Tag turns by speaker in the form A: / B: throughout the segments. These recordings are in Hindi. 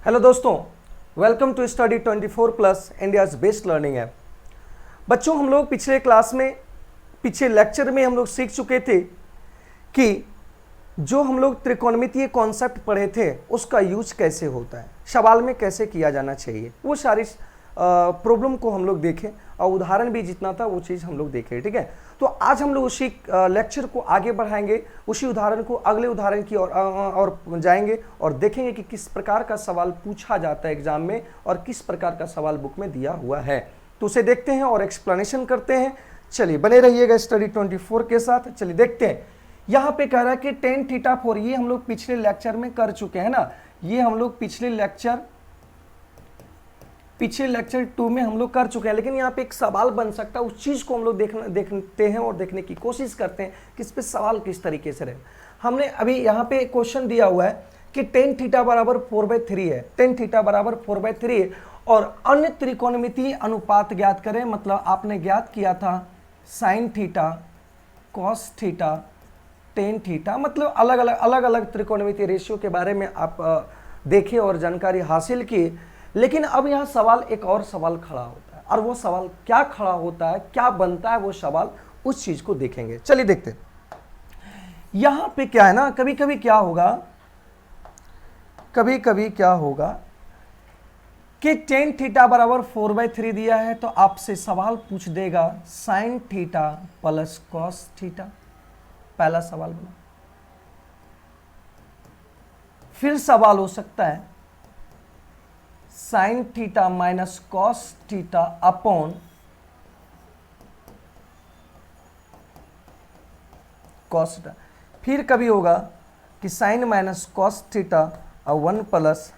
A: हेलो दोस्तों, welcome to study 24 plus India's best learning app. बच्चों, हम लोग पिछले लेक्चर में हम लोग सीख चुके थे कि जो हम लोग त्रिकोणमितीय कॉन्सेप्ट पढ़े थे उसका यूज कैसे होता है, सवाल में कैसे किया जाना चाहिए, वो सारी प्रॉब्लम को हम लोग देखें और उदाहरण भी जितना था वो चीज़ हम लोग देखें। ठीक है, तो आज हम लोग उसी लेक्चर को आगे बढ़ाएंगे, उसी उदाहरण को अगले उदाहरण की और जाएंगे और देखेंगे कि किस प्रकार का सवाल पूछा जाता है एग्जाम में और किस प्रकार का सवाल बुक में दिया हुआ है। तो उसे देखते हैं और एक्सप्लेनेशन करते हैं। चलिए बने रहिएगा स्टडी 24 के साथ। चलिए देखते हैं, यहाँ पे कह रहा है कि टेन थीटा फोर, ये हम लोग पिछले लेक्चर में कर चुके हैं ना, ये हम लोग पिछले लेक्चर 2 में हम लोग कर चुके हैं। लेकिन यहाँ पे एक सवाल बन सकता है, उस चीज़ को हम लोग देखते हैं और देखने की कोशिश करते हैं कि इस पे सवाल किस तरीके से रहे। हमने अभी यहाँ पे क्वेश्चन दिया हुआ है कि टेन थीटा बराबर 4/3 है, टेन थीटा बराबर 4/3 है और अन्य त्रिकोणमितीय अनुपात ज्ञात करें। मतलब आपने ज्ञात किया था sine theta, cos theta, tan theta, मतलब अलग अलग त्रिकोणमितीय रेशियो के बारे में आप देखे और जानकारी हासिल की। लेकिन अब यहाँ सवाल, एक और सवाल खड़ा होता है, और वो सवाल क्या खड़ा होता है, क्या बनता है वो सवाल, उस चीज को देखेंगे। चलिए देखते हैं। यहां पे क्या है ना, कभी कभी क्या होगा कि टेन थीटा बराबर 4/3 दिया है तो आपसे सवाल पूछ देगा sine theta plus cos theta. पहला सवाल बना। फिर सवाल हो सकता है sine theta minus cos theta upon cos theta. फिर कभी होगा कि साइन माइनस कॉस थीटा और 1 प्लस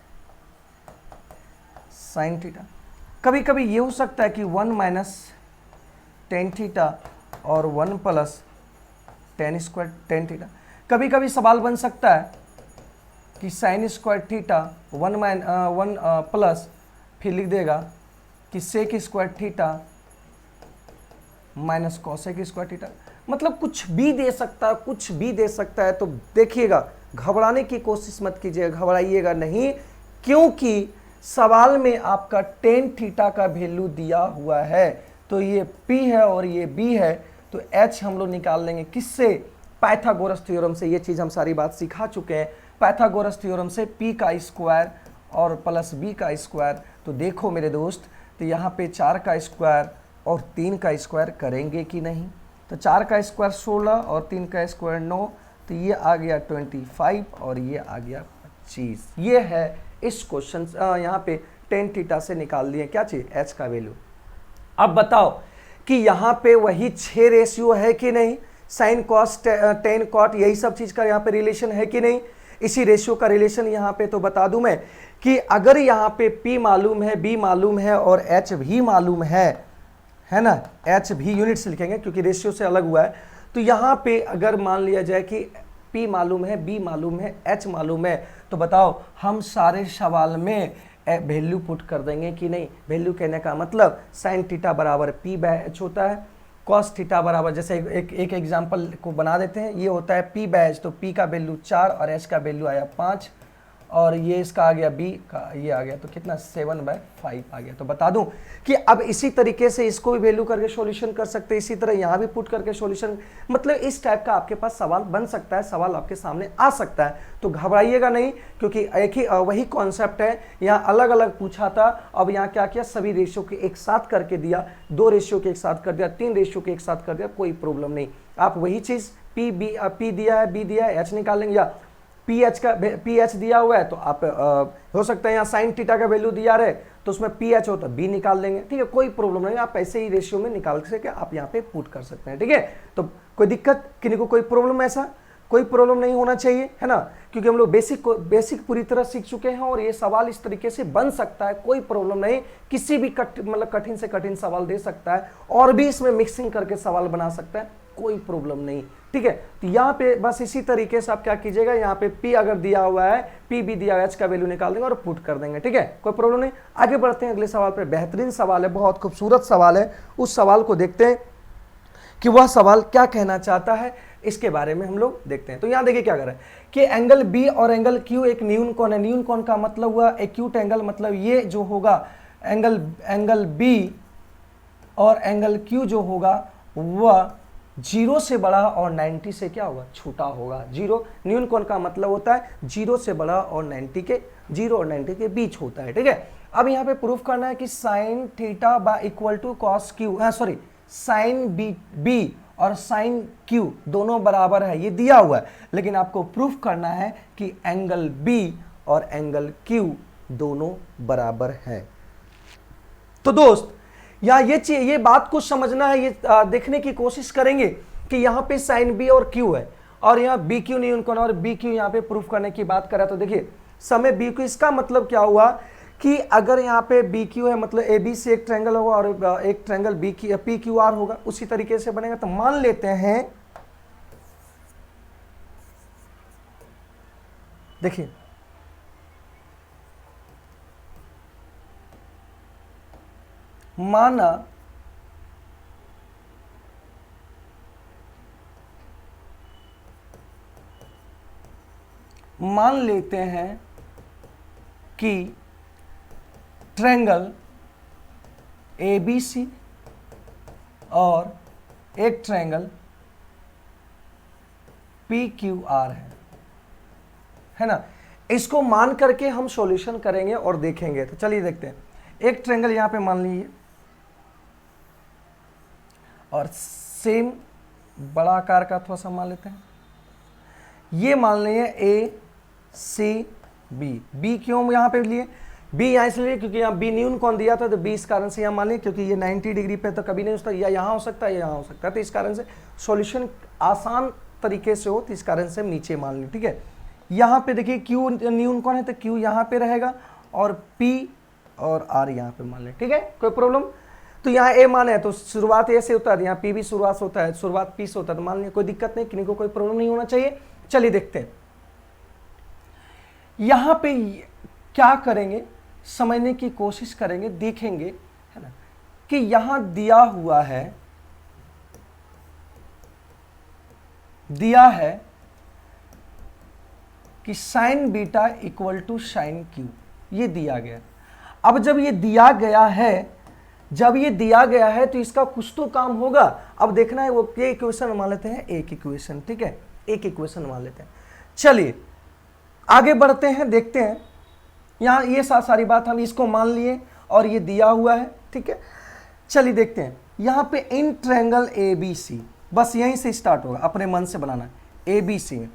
A: साइन थीटा। कभी कभी ये हो सकता है कि 1 माइनस टेन थीटा और 1 plus ten square tan theta. कभी कभी सवाल बन सकता है कि साइन स्क्वायर थीटा 1 प्लस, फिर लिख देगा कि sec square theta minus cosec square theta. मतलब कुछ भी दे सकता है, तो देखिएगा, घबराने की कोशिश मत कीजिएगा, घबराइएगा नहीं, क्योंकि सवाल में आपका टेन थीटा का वैल्यू दिया हुआ है। तो ये P है और ये B है, तो H हम लोग निकाल लेंगे किससे? पाइथागोरस थ्योरम से। ये चीज़ हम सारी बात सिखा चुके हैं। पाइथागोरस थ्योरम से P का स्क्वायर और प्लस B का स्क्वायर। तो देखो मेरे दोस्त, तो यहाँ पे 4 का स्क्वायर और 3 का स्क्वायर करेंगे कि नहीं? तो 4 का स्क्वायर 16 और 3 का स्क्वायर 9, तो ये आ गया 25 और ये आ गया 25। ये है इस क्वेश्चन यहाँ पे टेन थीटा से निकाल दिए क्या चीज़? H का वैल्यू। अब बताओ कि यहाँ पे वही 6 रेशियो है कि नहीं? साइन कॉस टेन कॉट, यही सब चीज़ का यहाँ पे रिलेशन है कि नहीं? इसी रेशियो का रिलेशन यहाँ पे, तो बता दूं मैं कि अगर यहाँ पे P मालूम है, B मालूम है और H भी मालूम है ना, H भी यूनिट से लिखेंगे क्योंकि रेशियो से अलग हुआ है। तो यहाँ पे अगर मान लिया जाए कि P मालूम है, B मालूम है, H मालूम है, तो बताओ हम सारे सवाल में वैल्यू पुट कर देंगे कि नहीं? वैल्यू कहने का मतलब साइन थीटा बराबर P/H होता है, कॉस थीटा बराबर, जैसे एक एग्जांपल को बना देते हैं, ये होता है P/H, तो P का वैल्यू 4 और H का वैल्यू आया 5 और ये इसका आ गया B का, ये आ गया तो कितना 7/5 आ गया। तो बता दूं कि अब इसी तरीके से इसको भी वैल्यू करके सॉल्यूशन कर सकते हैं, इसी तरह यहाँ भी पुट करके सॉल्यूशन, मतलब इस टाइप का आपके पास सवाल बन सकता है, सवाल आपके सामने आ सकता है। तो घबराइएगा नहीं, क्योंकि एक ही वही कॉन्सेप्ट है, यहाँ अलग अलग पूछा था। अब यहाँ क्या किया, सभी रेशियो के एक साथ करके दिया, 2 रेशियो के एक साथ कर दिया, 3 रेशियो के एक साथ कर दिया, कोई प्रॉब्लम नहीं। आप वही चीज़ P दिया है, B दिया है, H निकाल लेंगे, या PH दिया हुआ है तो आप हो सकता है यहाँ साइन थीटा का वैल्यू दिया रहे तो उसमें PH हो तो B निकाल लेंगे। ठीक है, कोई प्रॉब्लम नहीं, आप ऐसे ही रेशियो में निकाल सके आप यहाँ पे पुट कर सकते हैं। ठीक है, तो कोई दिक्कत, किसी को कोई प्रॉब्लम, ऐसा कोई प्रॉब्लम नहीं होना चाहिए, है ना, क्योंकि हम लोग बेसिक पूरी तरह सीख चुके हैं और ये सवाल इस तरीके से बन सकता है, कोई प्रॉब्लम नहीं। किसी भी कठिन से कठिन सवाल दे सकता है और भी इसमें मिक्सिंग करके सवाल बना सकता है, कोई प्रॉब्लम नहीं। ठीक है, तो यहाँ पे बस इसी तरीके से आप क्या कीजिएगा, यहाँ पे P अगर दिया हुआ है, P भी दिया हुआ है, H का वैल्यू निकाल देंगे और पुट कर देंगे। ठीक है, कोई प्रॉब्लम नहीं। आगे बढ़ते हैं अगले सवाल पे। बेहतरीन सवाल है, बहुत खूबसूरत सवाल है। उस सवाल को देखते हैं कि वह सवाल क्या कहना चाहता है। इसके बारे में हम लोग देखते हैं। तो यहाँ देखिए क्या कर रहा है कि एंगल बी और एंगल क्यू एक न्यून कोण है। न्यून कोण का मतलब हुआ एक्यूट एंगल, मतलब ये जो होगा एंगल बी और एंगल क्यू जो होगा वह 0 से बड़ा और 90 से क्या होगा, छोटा होगा। जीरो न्यून कोण का मतलब होता है 0 से बड़ा और 0 और 90 के बीच होता है, ठीक है। अब यहाँ पे प्रूफ करना है कि साइन थीटा बा equal to cos Q, sorry sine B और साइन क्यू दोनों बराबर है, ये दिया हुआ है। लेकिन आपको प्रूफ करना है कि एंगल बी और एंगल क्यू दोनों बराबर है। तो दोस्त यहाँ ये बात को समझना है, ये देखने की कोशिश करेंगे कि यहाँ पे साइन बी और क्यू है और यहाँ बी क्यू न्यून कोण और बी क्यू यहाँ पे प्रूफ करने की बात करा। तो देखिए समय बी क्यू, इसका मतलब क्या हुआ कि अगर यहाँ पे बी क्यू है मतलब ए बी से एक ट्रायंगल होगा और एक triangle B Q P Q R होगा, उसी तरीके से बनेगा। तो मान लेते हैं, देखिए मान लेते हैं कि ट्रायंगल ए बी सी और एक ट्रायंगल पी क्यू आर है ना। इसको मान करके हम सॉल्यूशन करेंगे और देखेंगे। तो चलिए देखते हैं। एक ट्रायंगल यहां पे मान लीजिए और सेम बड़ा आकार का थोड़ा सा मान लेते हैं। ये मान लीजिए ए सी बी। बी क्यों यहां पे लिए, बी यहाँ इसलिए क्योंकि यहाँ बी न्यून कोण दिया था, तो बी इस कारण से यहाँ मान लिया क्योंकि ये 90 डिग्री पे तो कभी नहीं हो सकता, या यहाँ हो सकता है या यहाँ हो सकता है। तो इस कारण से सॉल्यूशन आसान तरीके से हो, तो इस कारण से हम नीचे मान ली, ठीक है। यहाँ पे देखिए क्यू न्यून कोण है तो क्यू यहाँ पे रहेगा और पी और आर यहाँ पे मान लें, ठीक है, कोई प्रॉब्लम। तो यहाँ ए मान है तो शुरुआत ए से होता है, यहाँ पी भी शुरुआत से होता है, शुरुआत पी से होता है, तो मान लिया कोई दिक्कत नहीं, किसी को कोई प्रॉब्लम नहीं होना चाहिए। चलिए देखते हैं यहाँ पे क्या करेंगे, समझने की कोशिश करेंगे, देखेंगे है ना कि यहां दिया है कि sine beta equal to sine Q, ये दिया गया। अब जब ये दिया गया है तो इसका कुछ तो काम होगा। अब देखना है वो ये इक्वेशन मान लेते हैं, एक इक्वेशन, ठीक है, एक इक्वेशन मान लेते हैं। चलिए आगे बढ़ते हैं, देखते हैं। यहाँ ये सारी बात हम इसको मान लिए और ये दिया हुआ है, ठीक है। चलिए देखते हैं यहाँ पे in triangle A B C, बस यहीं से स्टार्ट होगा, अपने मन से बनाना है। ए बी सी में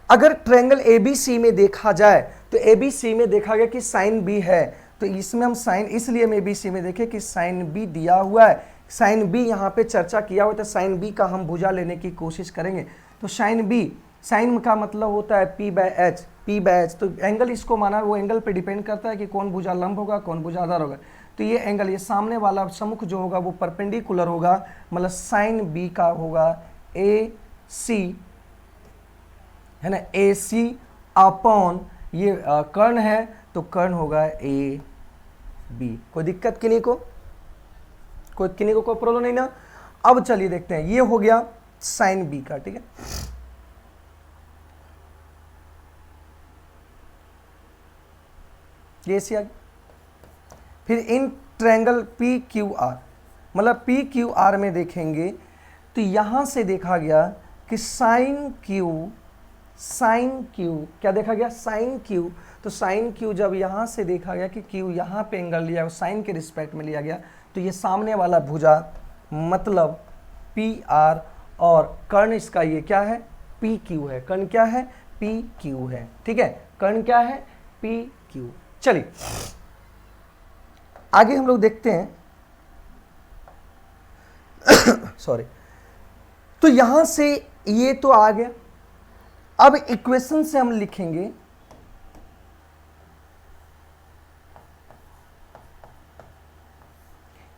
A: अगर ट्रायंगल ए बी सी में देखा जाए तो ए बी सी में देखा गया कि साइन बी है, तो इसमें हम साइन, इसलिए हम ए बी सी में देखें कि साइन बी दिया हुआ है। साइन बी यहाँ पे चर्चा किया हुआ, तो साइन बी का हम भुजा लेने की कोशिश करेंगे। तो साइन का मतलब होता है पी बाय एच, तो एंगल इसको माना, वो एंगल पे डिपेंड करता है कि कौन भुजा लंब होगा कौन भुजा आधार होगा। तो ये एंगल, ये सामने वाला सम्मुख जो होगा वो परपेंडिकुलर होगा, मतलब साइन बी का होगा ए सी, है ना, ए सी अपॉन ये कर्ण है तो कर्ण होगा ए बी। कोई दिक्कत किन्हीं को कोई प्रॉब्लम नहीं ना। अब चलिए देखते हैं, ये हो गया साइन बी का, ठीक है। ये सी आ गया। फिर in triangle P Q are, मतलब पी क्यू आर में देखेंगे तो यहां से देखा गया कि साइन क्यू क्या देखा गया, साइन क्यू। तो साइन क्यू जब यहां से देखा गया कि क्यू यहां पे एंगल लिया, साइन के रिस्पेक्ट में लिया गया, तो ये सामने वाला भुजा मतलब पी आर और कर्ण इसका ये क्या है, पी क्यू है। कर्ण क्या है, पी क्यू है, ठीक है, कर्ण क्या है, पी क्यू। चलिए आगे हम लोग देखते हैं सॉरी। तो यहां से ये तो आ गया। अब इक्वेशन से हम लिखेंगे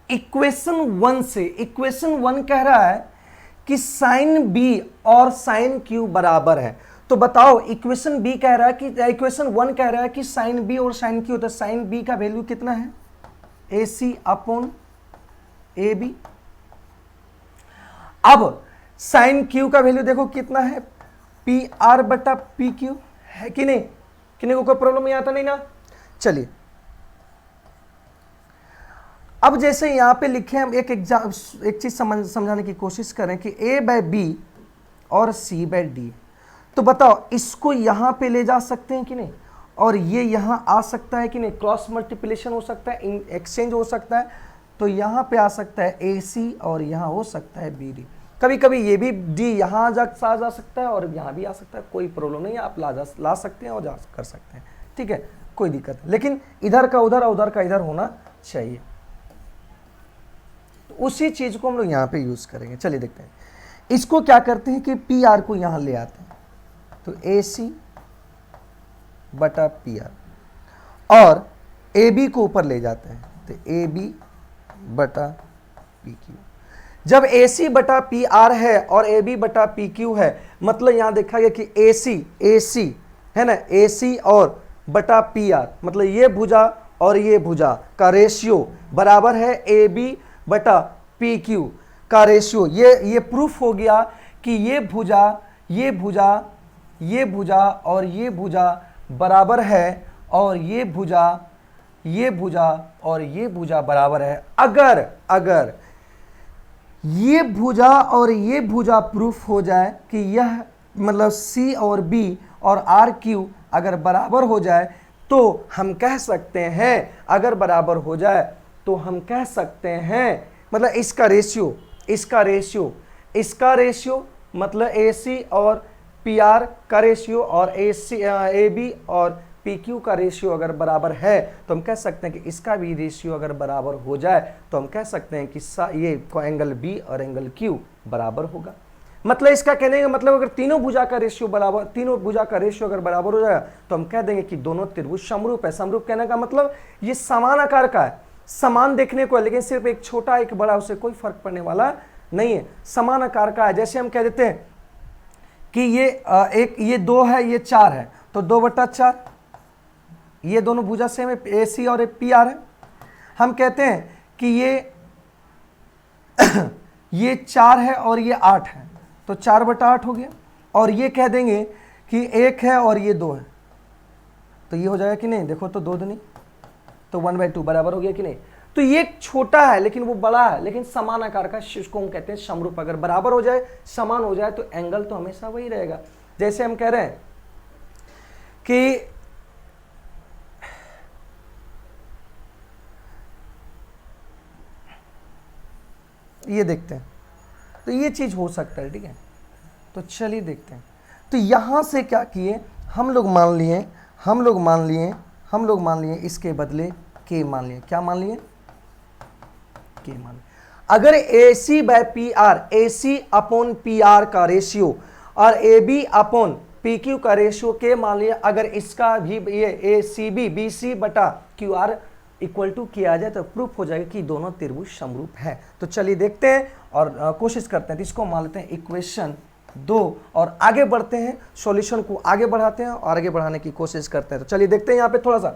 A: इक्वेशन 1 से। इक्वेशन 1 कह रहा है कि साइन बी और साइन क्यू बराबर है। तो बताओ इक्वेशन बी कह रहा है कि इक्वेशन 1 कह रहा है कि साइन बी और साइन क्यू, तो साइन बी का वैल्यू कितना है, AC अपॉन AB। अब साइन क्यू का वैल्यू देखो कितना है, पी आर बटा पी क्यू, है कि नहीं, किन्हीं को कोई प्रॉब्लम नहीं आता नहीं ना। चलिए अब जैसे यहां पे लिखे हम एक चीज समझाने की कोशिश करें कि ए बाय बी और सी बाय डी, तो बताओ इसको यहां पे ले जा सकते हैं कि नहीं, और ये यहां आ सकता है कि नहीं, क्रॉस मल्टीप्लिकेशन हो सकता है, एक्सचेंज हो सकता है, तो यहां पे आ सकता है ए सी और यहां हो सकता है बी डी। कभी कभी ये भी डी यहां आ जा सकता है और यहां भी आ सकता है, कोई प्रॉब्लम नहीं है, आप ला सकते हैं और जा कर सकते हैं, ठीक है, कोई दिक्कत नहीं, लेकिन इधर का उधर और उधर का इधर होना चाहिए। तो उसी चीज को हम लोग यहां पे यूज करेंगे। चलिए देखते हैं, इसको क्या करते हैं कि पी आर को यहां ले आते हैं, तो ए सी बटा पी आर और ए बी को ऊपर ले जाते हैं, तो ए बी बटा पी क्यू। जब ए सी बटा पी आर है और ए बी बटा पी क्यू है, मतलब यहां देखा गया कि ए सी है ना, ए सी और बटा पी आर, मतलब ये भुजा और ये भुजा का रेशियो बराबर है ए बी बटा पी क्यू का रेशियो। ये प्रूफ हो गया कि ये भुजा और ये भुजा बराबर है, और ये भुजा और ये भुजा बराबर है। अगर ये भुजा और ये भुजा प्रूफ हो जाए कि यह मतलब सी और बी और आर क्यू अगर बराबर हो जाए, तो हम कह सकते हैं, अगर बराबर हो जाए तो हम कह सकते हैं, मतलब इसका रेशियो मतलब ए सी और पी आर का रेशियो और ए बी और पी क्यू का रेशियो अगर बराबर है, तो हम कह सकते हैं कि इसका भी रेशियो अगर बराबर हो जाए, तो हम कह सकते हैं कि ये एंगल बी और एंगल क्यू बराबर होगा। मतलब इसका कहने का मतलब अगर तीनों भुजा का रेशियो अगर बराबर हो जाएगा, तो हम कह देंगे कि दोनों त्रिभुज समरूप है। समरूप कहने का मतलब ये समान आकार का है, समान देखने को है, लेकिन सिर्फ एक छोटा एक बड़ा उससे कोई फर्क पड़ने वाला नहीं है, समान आकार का है। जैसे हम कह देते हैं कि ये 2 है, ये 4 है, तो 2/4, ये दोनों भुजा सेम है, ए सी और पी आर है। हम कहते हैं कि ये 4 है और ये 8 है, तो 4/8 हो गया, और ये कह देंगे कि 1 है और ये 2 है, तो ये हो जाएगा कि नहीं, देखो तो 2 दूनी तो 1/2 बराबर हो गया कि नहीं। तो ये छोटा है लेकिन वो बड़ा है, लेकिन समान आकार का, इसको हम कहते हैं समरूप। अगर बराबर हो जाए, समान हो जाए, तो एंगल तो हमेशा वही रहेगा। जैसे हम कह रहे हैं कि ये देखते हैं, तो ये चीज हो सकता है, ठीक है, तो चलिए देखते हैं। तो यहां से क्या किए, हम लोग मान लिए इसके बदले के मान लिए, क्या मान लिए, के मान लिए। अगर A C by P R, A C upon P R का रेशियो और A B upon P Q का रेशियो के मान लिया, अगर इसका भी ये ए सी बी बी सी बटा क्यू आर इक्वल टू किया जाए, तो प्रूफ हो जाएगा कि दोनों त्रिभुज समरूप है। तो चलिए देखते हैं और कोशिश करते हैं। तो इसको मान लेते हैं इक्वेशन 2 और आगे बढ़ते हैं, सॉल्यूशन को आगे बढ़ाते हैं और आगे बढ़ाने की कोशिश करते हैं। तो चलिए देखते हैं यहाँ पे थोड़ा सा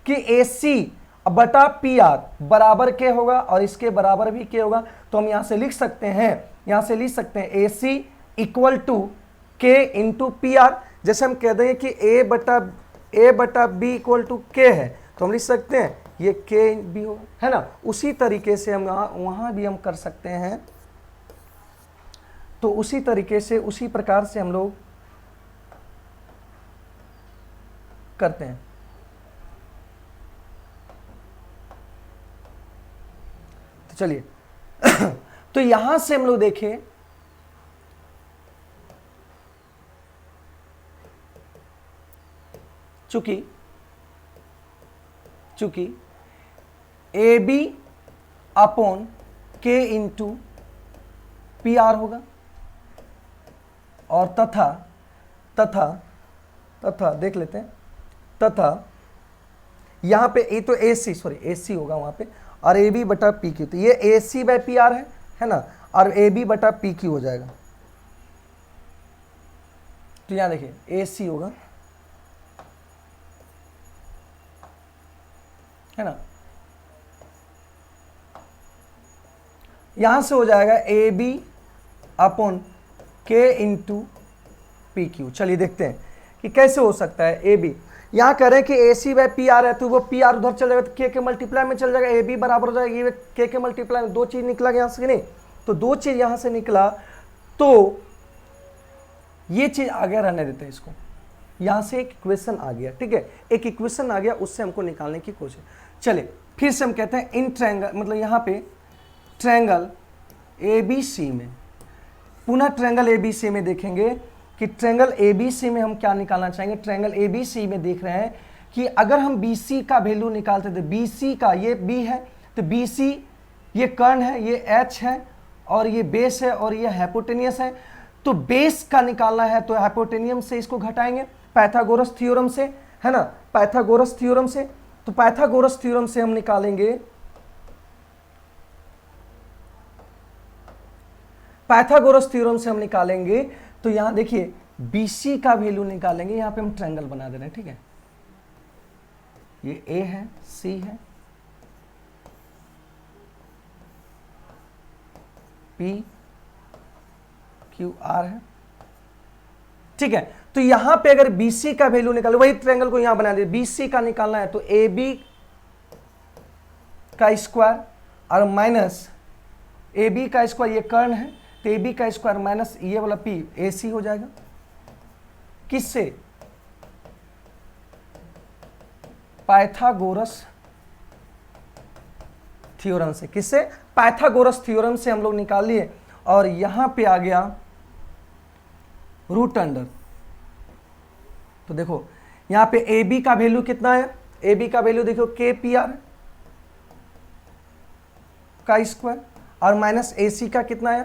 A: कि ए सी बटा पी आर बराबर के होगा और इसके बराबर भी के होगा। तो हम यहाँ से लिख सकते हैं, ए सी इक्वल टू के इंटू पी आर। जैसे हम कह देंगे कि ए बटा बी इक्वल टू के है, तो हम लिख सकते हैं ये के भी हो, है ना। उसी तरीके से हम वहां भी हम कर सकते हैं। तो उसी तरीके से, उसी प्रकार से हम लोग करते हैं। तो चलिए तो यहां से हम लोग देखें, चूंकि ए बी अपॉन के इंटू पी आर होगा और तथा देख लेते हैं, तथा यहां पे ए तो ए सी होगा वहां पे, और ए बी बटा पी क्यू, तो ये ए सी बाय पी आर है ना, और ए बी बटा पी क्यू हो जाएगा। तो यहां देखिए ए सी होगा, है ना, यहां से हो जाएगा ए बी अपॉन के इंटू पी क्यू। चलिए देखते हैं कि कैसे हो सकता है। ए बी यहाँ कह रहे हैं कि A C by P R है, तो वो पी आर उधर चल जाएगा तो के मल्टीप्लाई में चल जाएगा, ए बी बराबर हो जाएगा ये के मल्टीप्लाई में। दो चीज निकला यहाँ से नहीं, तो दो चीज यहाँ से निकला, तो ये चीज आगे रहने देते हैं इसको। यहाँ से एक इक्वेशन आ गया, ठीक है, एक इक्वेशन आ गया, उससे हमको निकालने की कोशिश। चलिए फिर से हम कहते हैं इन ट्रायंगल, मतलब यहाँ पे ट्रायंगल ए बी सी में, पुनः ट्रायंगल ए बी सी में देखेंगे कि ट्रायंगल ए बी सी में हम क्या निकालना चाहेंगे। ट्रायंगल ए बी सी में देख रहे हैं कि अगर हम बी सी का वैल्यू निकालते थे, बी सी का, ये बी है तो बी सी ये कर्ण है, ये एच है और ये बेस है और ये हाइपोटेनियस है, तो बेस का निकालना है तो हाइपोटेनियम से इसको घटाएंगे पाइथागोरस थ्योरम से, है ना, पाइथागोरस थ्योरम से। तो पाइथागोरस थ्योरम से हम निकालेंगे, पाइथागोरस थ्योरम से हम निकालेंगे, तो यहां देखिए BC का वैल्यू निकालेंगे। यहां पे हम ट्रायंगल बना दे रहे हैं, ठीक है, ये A है, C है, P Q R है, ठीक है। तो यहां पे अगर BC का वैल्यू निकालो, वही ट्रायंगल को यहां बना दे, BC का निकालना है तो AB का स्क्वायर और माइनस AB का स्क्वायर, ये कर्ण है तो AB का स्क्वायर माइनस ये वाला P AC हो जाएगा, किससे, पाइथागोरस थ्योरम से। किससे, पाइथागोरस थ्योरम से हम लोग निकाल लिए, और यहां पे आ गया रूट अंडर। तो देखो यहां पे AB का वैल्यू कितना है, AB का वैल्यू देखो के पी आर का स्क्वायर और माइनस AC का कितना है,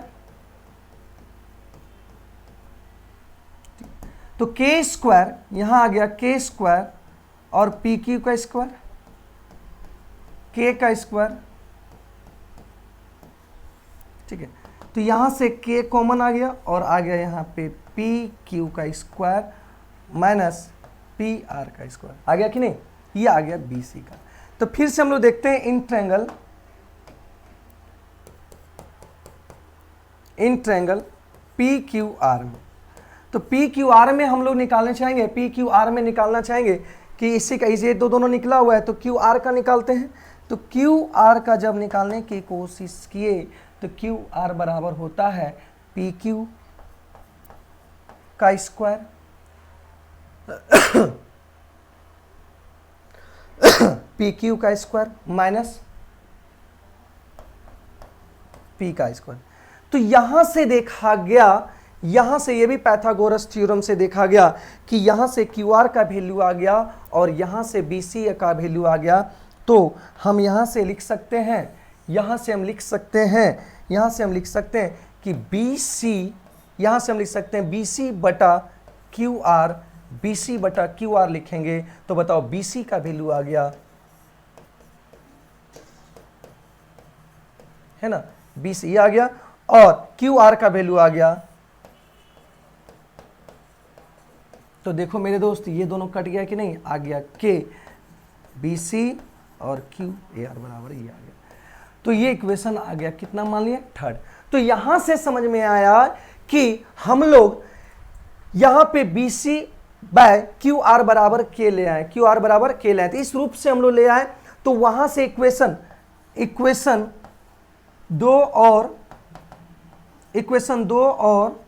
A: तो के स्क्वायर यहां आ गया के स्क्वायर और पी क्यू का स्क्वायर, के का स्क्वायर, ठीक है। तो यहां से के कॉमन आ गया और आ गया यहां पे पी क्यू का स्क्वायर माइनस पी आर का स्क्वायर, आ गया कि नहीं, ये आ गया बी सी का। तो फिर से हम लोग देखते हैं in triangle P Q are में। तो पी क्यू आर में हम लोग निकालना चाहेंगे, पी क्यू आर में निकालना चाहेंगे कि इसी का, ये दो दोनों निकला हुआ है तो क्यू आर का निकालते हैं। तो क्यू आर का जब निकालने की कोशिश किए तो क्यू आर बराबर होता है पी क्यू का स्क्वायर पी क्यू का स्क्वायर माइनस पी का स्क्वायर। तो यहां से देखा गया, यहां से ये भी पाइथागोरस थ्योरम से देखा गया कि यहां से क्यू आर का वैल्यू आ गया और यहां से बी सी का वैल्यू आ गया। तो हम यहां से लिख सकते हैं, यहां से हम लिख सकते हैं, यहां से हम लिख सकते हैं कि बी सी, यहां से हम लिख सकते हैं बी सी बटा क्यू आर, बी सी बटा क्यू आर लिखेंगे तो बताओ बी सी का वैल्यू आ गया, है ना, बी सी आ गया और क्यू आर का वैल्यू आ गया। तो देखो मेरे दोस्त ये दोनों कट गया कि नहीं, आ गया के बी सी और क्यू ए आर बराबर ये आ गया। तो ये इक्वेशन आ गया कितना, मान लिया थर्ड। तो यहां से समझ में आया कि हम लोग यहां पे B C by Q R बराबर के ले आए, क्यू आर बराबर के ले आए, तो इस रूप से हम लोग ले आए। तो वहां से इक्वेशन दो और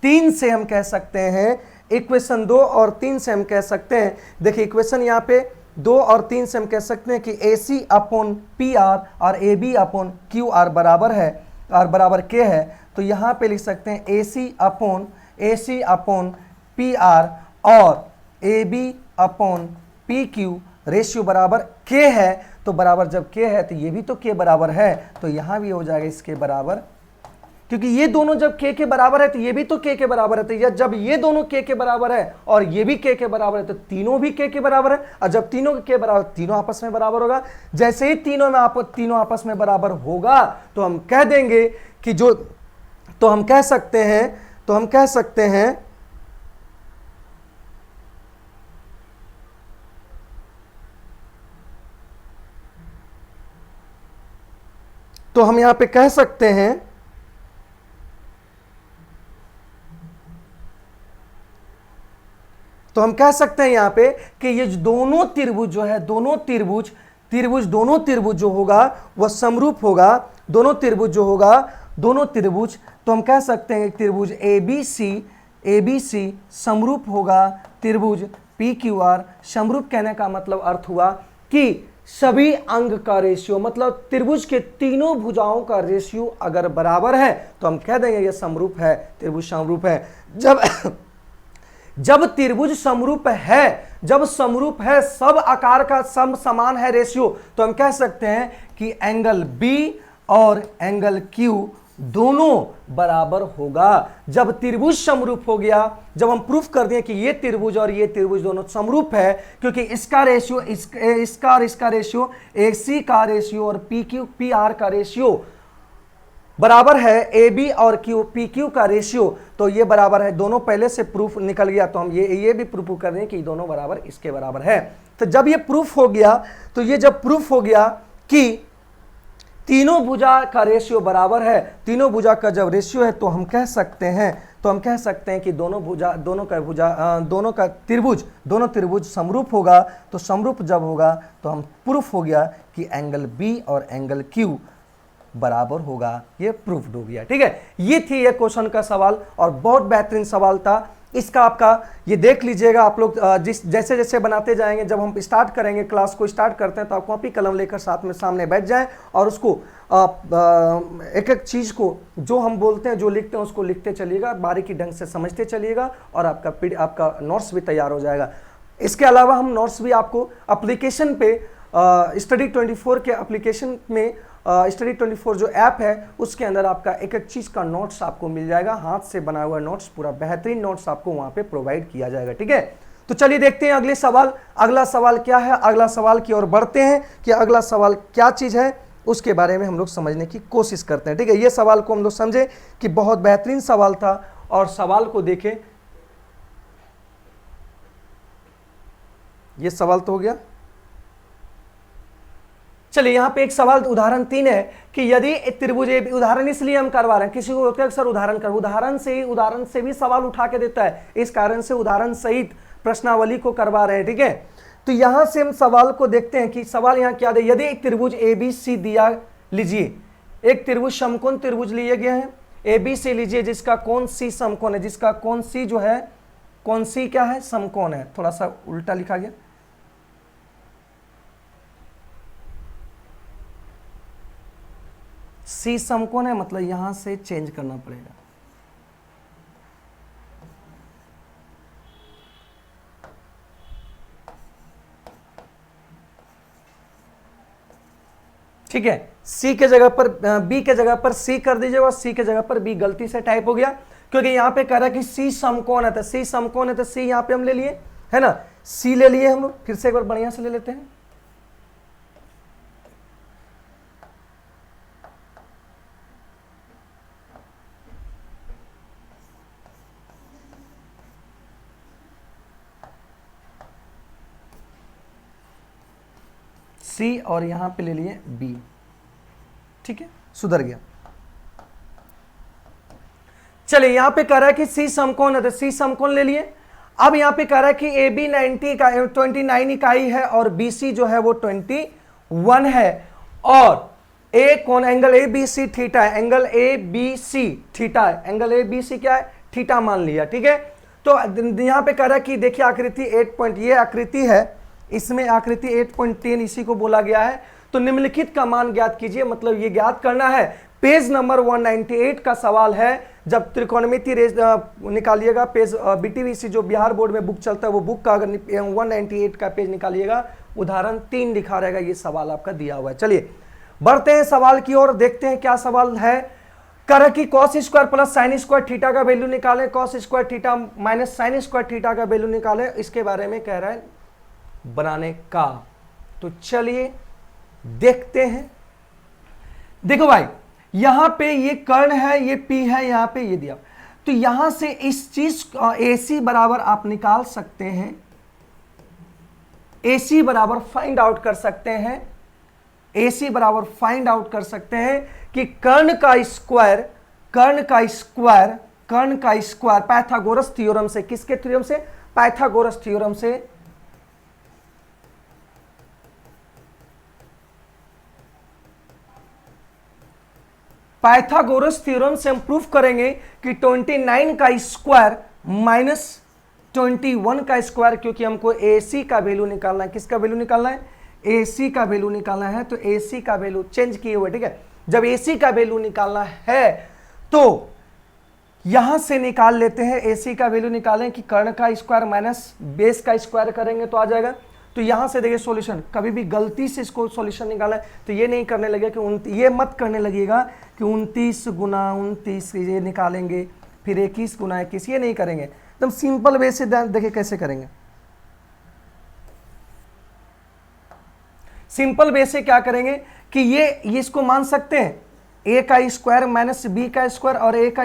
A: तीन से हम कह सकते हैं, इक्वेशन 2 और 3 से हम कह सकते हैं, देखिए इक्वेशन यहाँ पे 2 और 3 से हम कह सकते हैं कि A C upon P R और A B upon Q R बराबर है, आर बराबर के है। तो यहाँ पे लिख सकते हैं A C upon P R और A B upon P Q ratio बराबर के है। तो बराबर जब के है तो ये भी तो के बराबर है, तो यहाँ भी हो जाएगा इसके बराबर, क्योंकि ये दोनों जब के बराबर है तो ये भी तो के बराबर है। तो या जब ये दोनों के बराबर है और ये भी के बराबर है तो तीनों भी के बराबर है, और जब तीनों के बराबर, तीनों आपस में बराबर होगा। जैसे ही तीनों आपस में बराबर होगा तो हम कह देंगे कि जो, तो हम कह सकते हैं तो हम यहां पे कह सकते हैं तो हम कह सकते हैं यहां पे कि ये दोनों त्रिभुज जो है, दोनों त्रिभुज जो होगा वह समरूप होगा। दोनों त्रिभुज जो होगा, दोनों त्रिभुज, तो हम कह सकते हैं त्रिभुज ABC समरूप होगा त्रिभुज PQR। समरूप कहने का मतलब अर्थ हुआ कि सभी अंग का रेशियो, मतलब त्रिभुज के तीनों भुजाओं का रेशियो अगर बराबर है तो हम कह देंगे ये समरूप है, त्रिभुज समरूप है। जब त्रिभुज समरूप है, सब आकार का सम समान है रेशियो, तो हम कह सकते हैं कि एंगल B और एंगल Q दोनों बराबर होगा। जब त्रिभुज समरूप हो गया, जब हम प्रूफ कर दें कि ये त्रिभुज और ये त्रिभुज दोनों समरूप है, क्योंकि इसका रेशियो इसका और इसका रेशियो, AC का रेशियो और PR का रेशियो बराबर है, AB और PQ का रेशियो, तो ये बराबर है। दोनों पहले से प्रूफ निकल गया, तो हम ये भी प्रूफ कर दें कि दोनों बराबर इसके बराबर है। तो जब ये प्रूफ हो गया, तो ये जब प्रूफ हो गया कि तीनों भुजा का रेशियो बराबर है, तीनों भुजा का जब रेशियो है, तो हम कह सकते हैं कि दोनों त्रिभुज समरूप होगा। तो समरूप जब होगा तो हम प्रूफ हो गया कि एंगल B और एंगल Q बराबर होगा, ये प्रूफ्ड हो गया। ठीक है, ये थी ये क्वेश्चन का सवाल और बहुत बेहतरीन सवाल था। इसका आपका ये देख लीजिएगा आप लोग, जैसे जैसे बनाते जाएंगे, जब हम स्टार्ट करेंगे, क्लास को स्टार्ट करते हैं, तो आप कॉपी कलम लेकर साथ में सामने बैठ जाएं और उसको एक एक चीज़ को जो हम बोलते हैं, जो लिखते हैं, उसको लिखते चलिएगा, बारीकी ढंग से समझते चलिएगा और आपका नोट्स भी तैयार हो जाएगा। इसके अलावा हम नोट्स भी आपको एप्लीकेशन पे स्टडी 24 के एप्लीकेशन में, स्टडी 24 जो ऐप है उसके अंदर आपका एक एक चीज़ का नोट्स आपको मिल जाएगा, हाथ से बना हुआ नोट्स, पूरा बेहतरीन नोट्स आपको वहाँ पे प्रोवाइड किया जाएगा। ठीक है, तो चलिए देखते हैं अगले सवाल। अगला सवाल क्या है, अगला सवाल की ओर बढ़ते हैं कि अगला सवाल क्या चीज़ है, उसके बारे में हम लोग समझने की कोशिश करते हैं। ठीक है, ये सवाल को हम लोग समझे कि बहुत बेहतरीन सवाल था और सवाल को देखें। ये सवाल तो हो गया। चलिए यहाँ पे एक सवाल उदाहरण 3 है कि यदि त्रिभुज उदाहरण इसलिए हम करवा रहे हैं, किसी को अक्सर उदाहरण से भी सवाल उठा के देता है, इस कारण से उदाहरण सहित प्रश्नावली को करवा रहे हैं। ठीक है, तो यहां से हम सवाल को देखते हैं कि सवाल यहाँ क्या दे। यदि एक त्रिभुज ABC दिया, लीजिए एक त्रिभुज समकोण त्रिभुज लिए गए हैं, ABC लीजिए जिसका कोण C समकोण है, जिसका कोण C जो है, कोण C क्या है, समकोण है। थोड़ा सा उल्टा लिखा गया, C समकोण है, मतलब यहां से चेंज करना पड़ेगा। ठीक है, C के जगह पर B के जगह पर C कर दीजिएगा, C के जगह पर B गलती से टाइप हो गया, क्योंकि यहां पे कह रहा है कि C समकोण है, तो C समकोण है, तो C यहां पे हम ले लिए, है ना, C ले लिए हम लोग। फिर से एक बार बढ़िया से ले लेते हैं। C और यहां पे ले लिए B। ठीक है, सुधर गया। चलिए यहां पे कह रहा है कि C समकोण है, तो C समकोण ले लिए। अब यहां पे कह रहा है कि AB 29 इकाई है और BC जो है वो 21 है और A कोण एंगल ABC थीटा है, एंगल ABC थीटा है, एंगल ABC क्या है, थीटा मान लिया। ठीक है, तो यहां पे कह रहा है कि देखिए आकृति 8 ये आकृति है, इसमें आकृति 8.10 इसी को बोला गया है। तो निम्नलिखित का मान ज्ञात कीजिए, मतलब ये ज्ञात करना है। पेज नंबर 198 का सवाल है। जब त्रिकोणमिति निकालिएगा, पेज BTVC जो बिहार बोर्ड में बुक चलता है, वो बुक का अगर 198 का पेज निकालिएगा, उदाहरण 3 दिखा रहेगा, ये सवाल आपका दिया हुआ है। चलिए बढ़ते हैं सवाल की ओर, देखते हैं क्या सवाल है। कर कि cos square plus sine square theta का वैल्यू निकालें, cos square theta minus sine square theta का वैल्यू निकालें, इसके बारे में कह रहा है बनाने का। तो चलिए देखते हैं। देखो भाई, यहां पे ये कर्ण है, ये P है, यहां पे ये दिया, तो यहां से इस चीज AC बराबर आप निकाल सकते हैं, AC बराबर फाइंड आउट कर सकते हैं, AC बराबर फाइंड आउट कर सकते हैं कि कर्ण का स्क्वायर पाइथागोरस थ्योरम से, किसके थ्योरम से, पाइथागोरस थ्योरम से हम प्रूफ करेंगे कि 29 का स्क्वायर माइनस 21 का स्क्वायर, क्योंकि हमको AC का वैल्यू निकालना है। किसका वैल्यू निकालना है? AC का वैल्यू निकालना है। तो AC का वैल्यू चेंज किए हुए, ठीक है। जब AC का वैल्यू निकालना है तो यहां से निकाल लेते हैं। AC का वैल्यू निकालें कि कर्ण का स्क्वायर माइनस बेस का स्क्वायर करेंगे तो आ जाएगा। तो यहां से देखिए सॉल्यूशन, कभी भी गलती से इसको सॉल्यूशन निकाला है तो ये नहीं करने लगे कि ये मत करने लगेगा कि 29 गुना 29 ये निकालेंगे फिर 21 गुना 21, ये नहीं करेंगे। एकदम सिंपल वे से देखिए कैसे करेंगे। सिंपल वे से क्या करेंगे कि ये इसको मान सकते हैं a का स्क्वायर माइनस b का स्क्वायर, और a का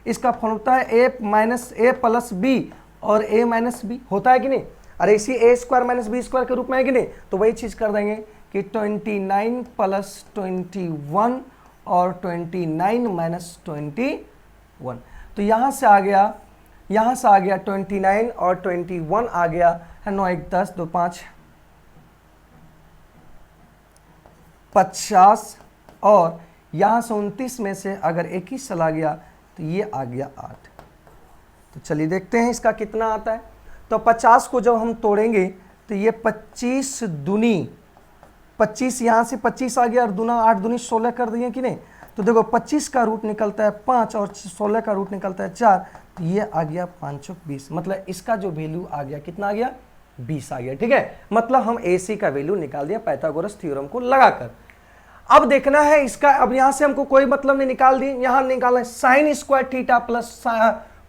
A: इसका फॉर्म होता है a minus a plus b और a माइनस b, होता है कि नहीं? अरे इसी a square minus b square के रूप में है कि नहीं? तो वही चीज कर देंगे कि 29 प्लस 21 और 29 माइनस 21। तो यहां से आ गया 29 और 21 आ गया है। 9 1 10 2 5 50, और यहां से 29 में से अगर 21 चला गया तो ये आ गया 8। तो चलिए देखते हैं इसका कितना आता है। तो 50 को जब हम तोड़ेंगे तो ये 25 दूनी 25, यहाँ से 25 आ गया और दूना 8 दूनी 16 कर दिए कि नहीं? तो देखो 25 का रूट निकलता है 5 और 16 का रूट निकलता है 4, तो ये आ गया 5 20। मतलब इसका जो वैल्यू आ गया कितना आ गया? 20 आ गया, ठीक है। मतलब हम AC का वैल्यू निकाल दिया पाइथागोरस थ्योरम को लगाकर। अब देखना है इसका, अब यहां से हमको कोई मतलब नहीं, निकाल दी। यहां निकालना है sine square theta plus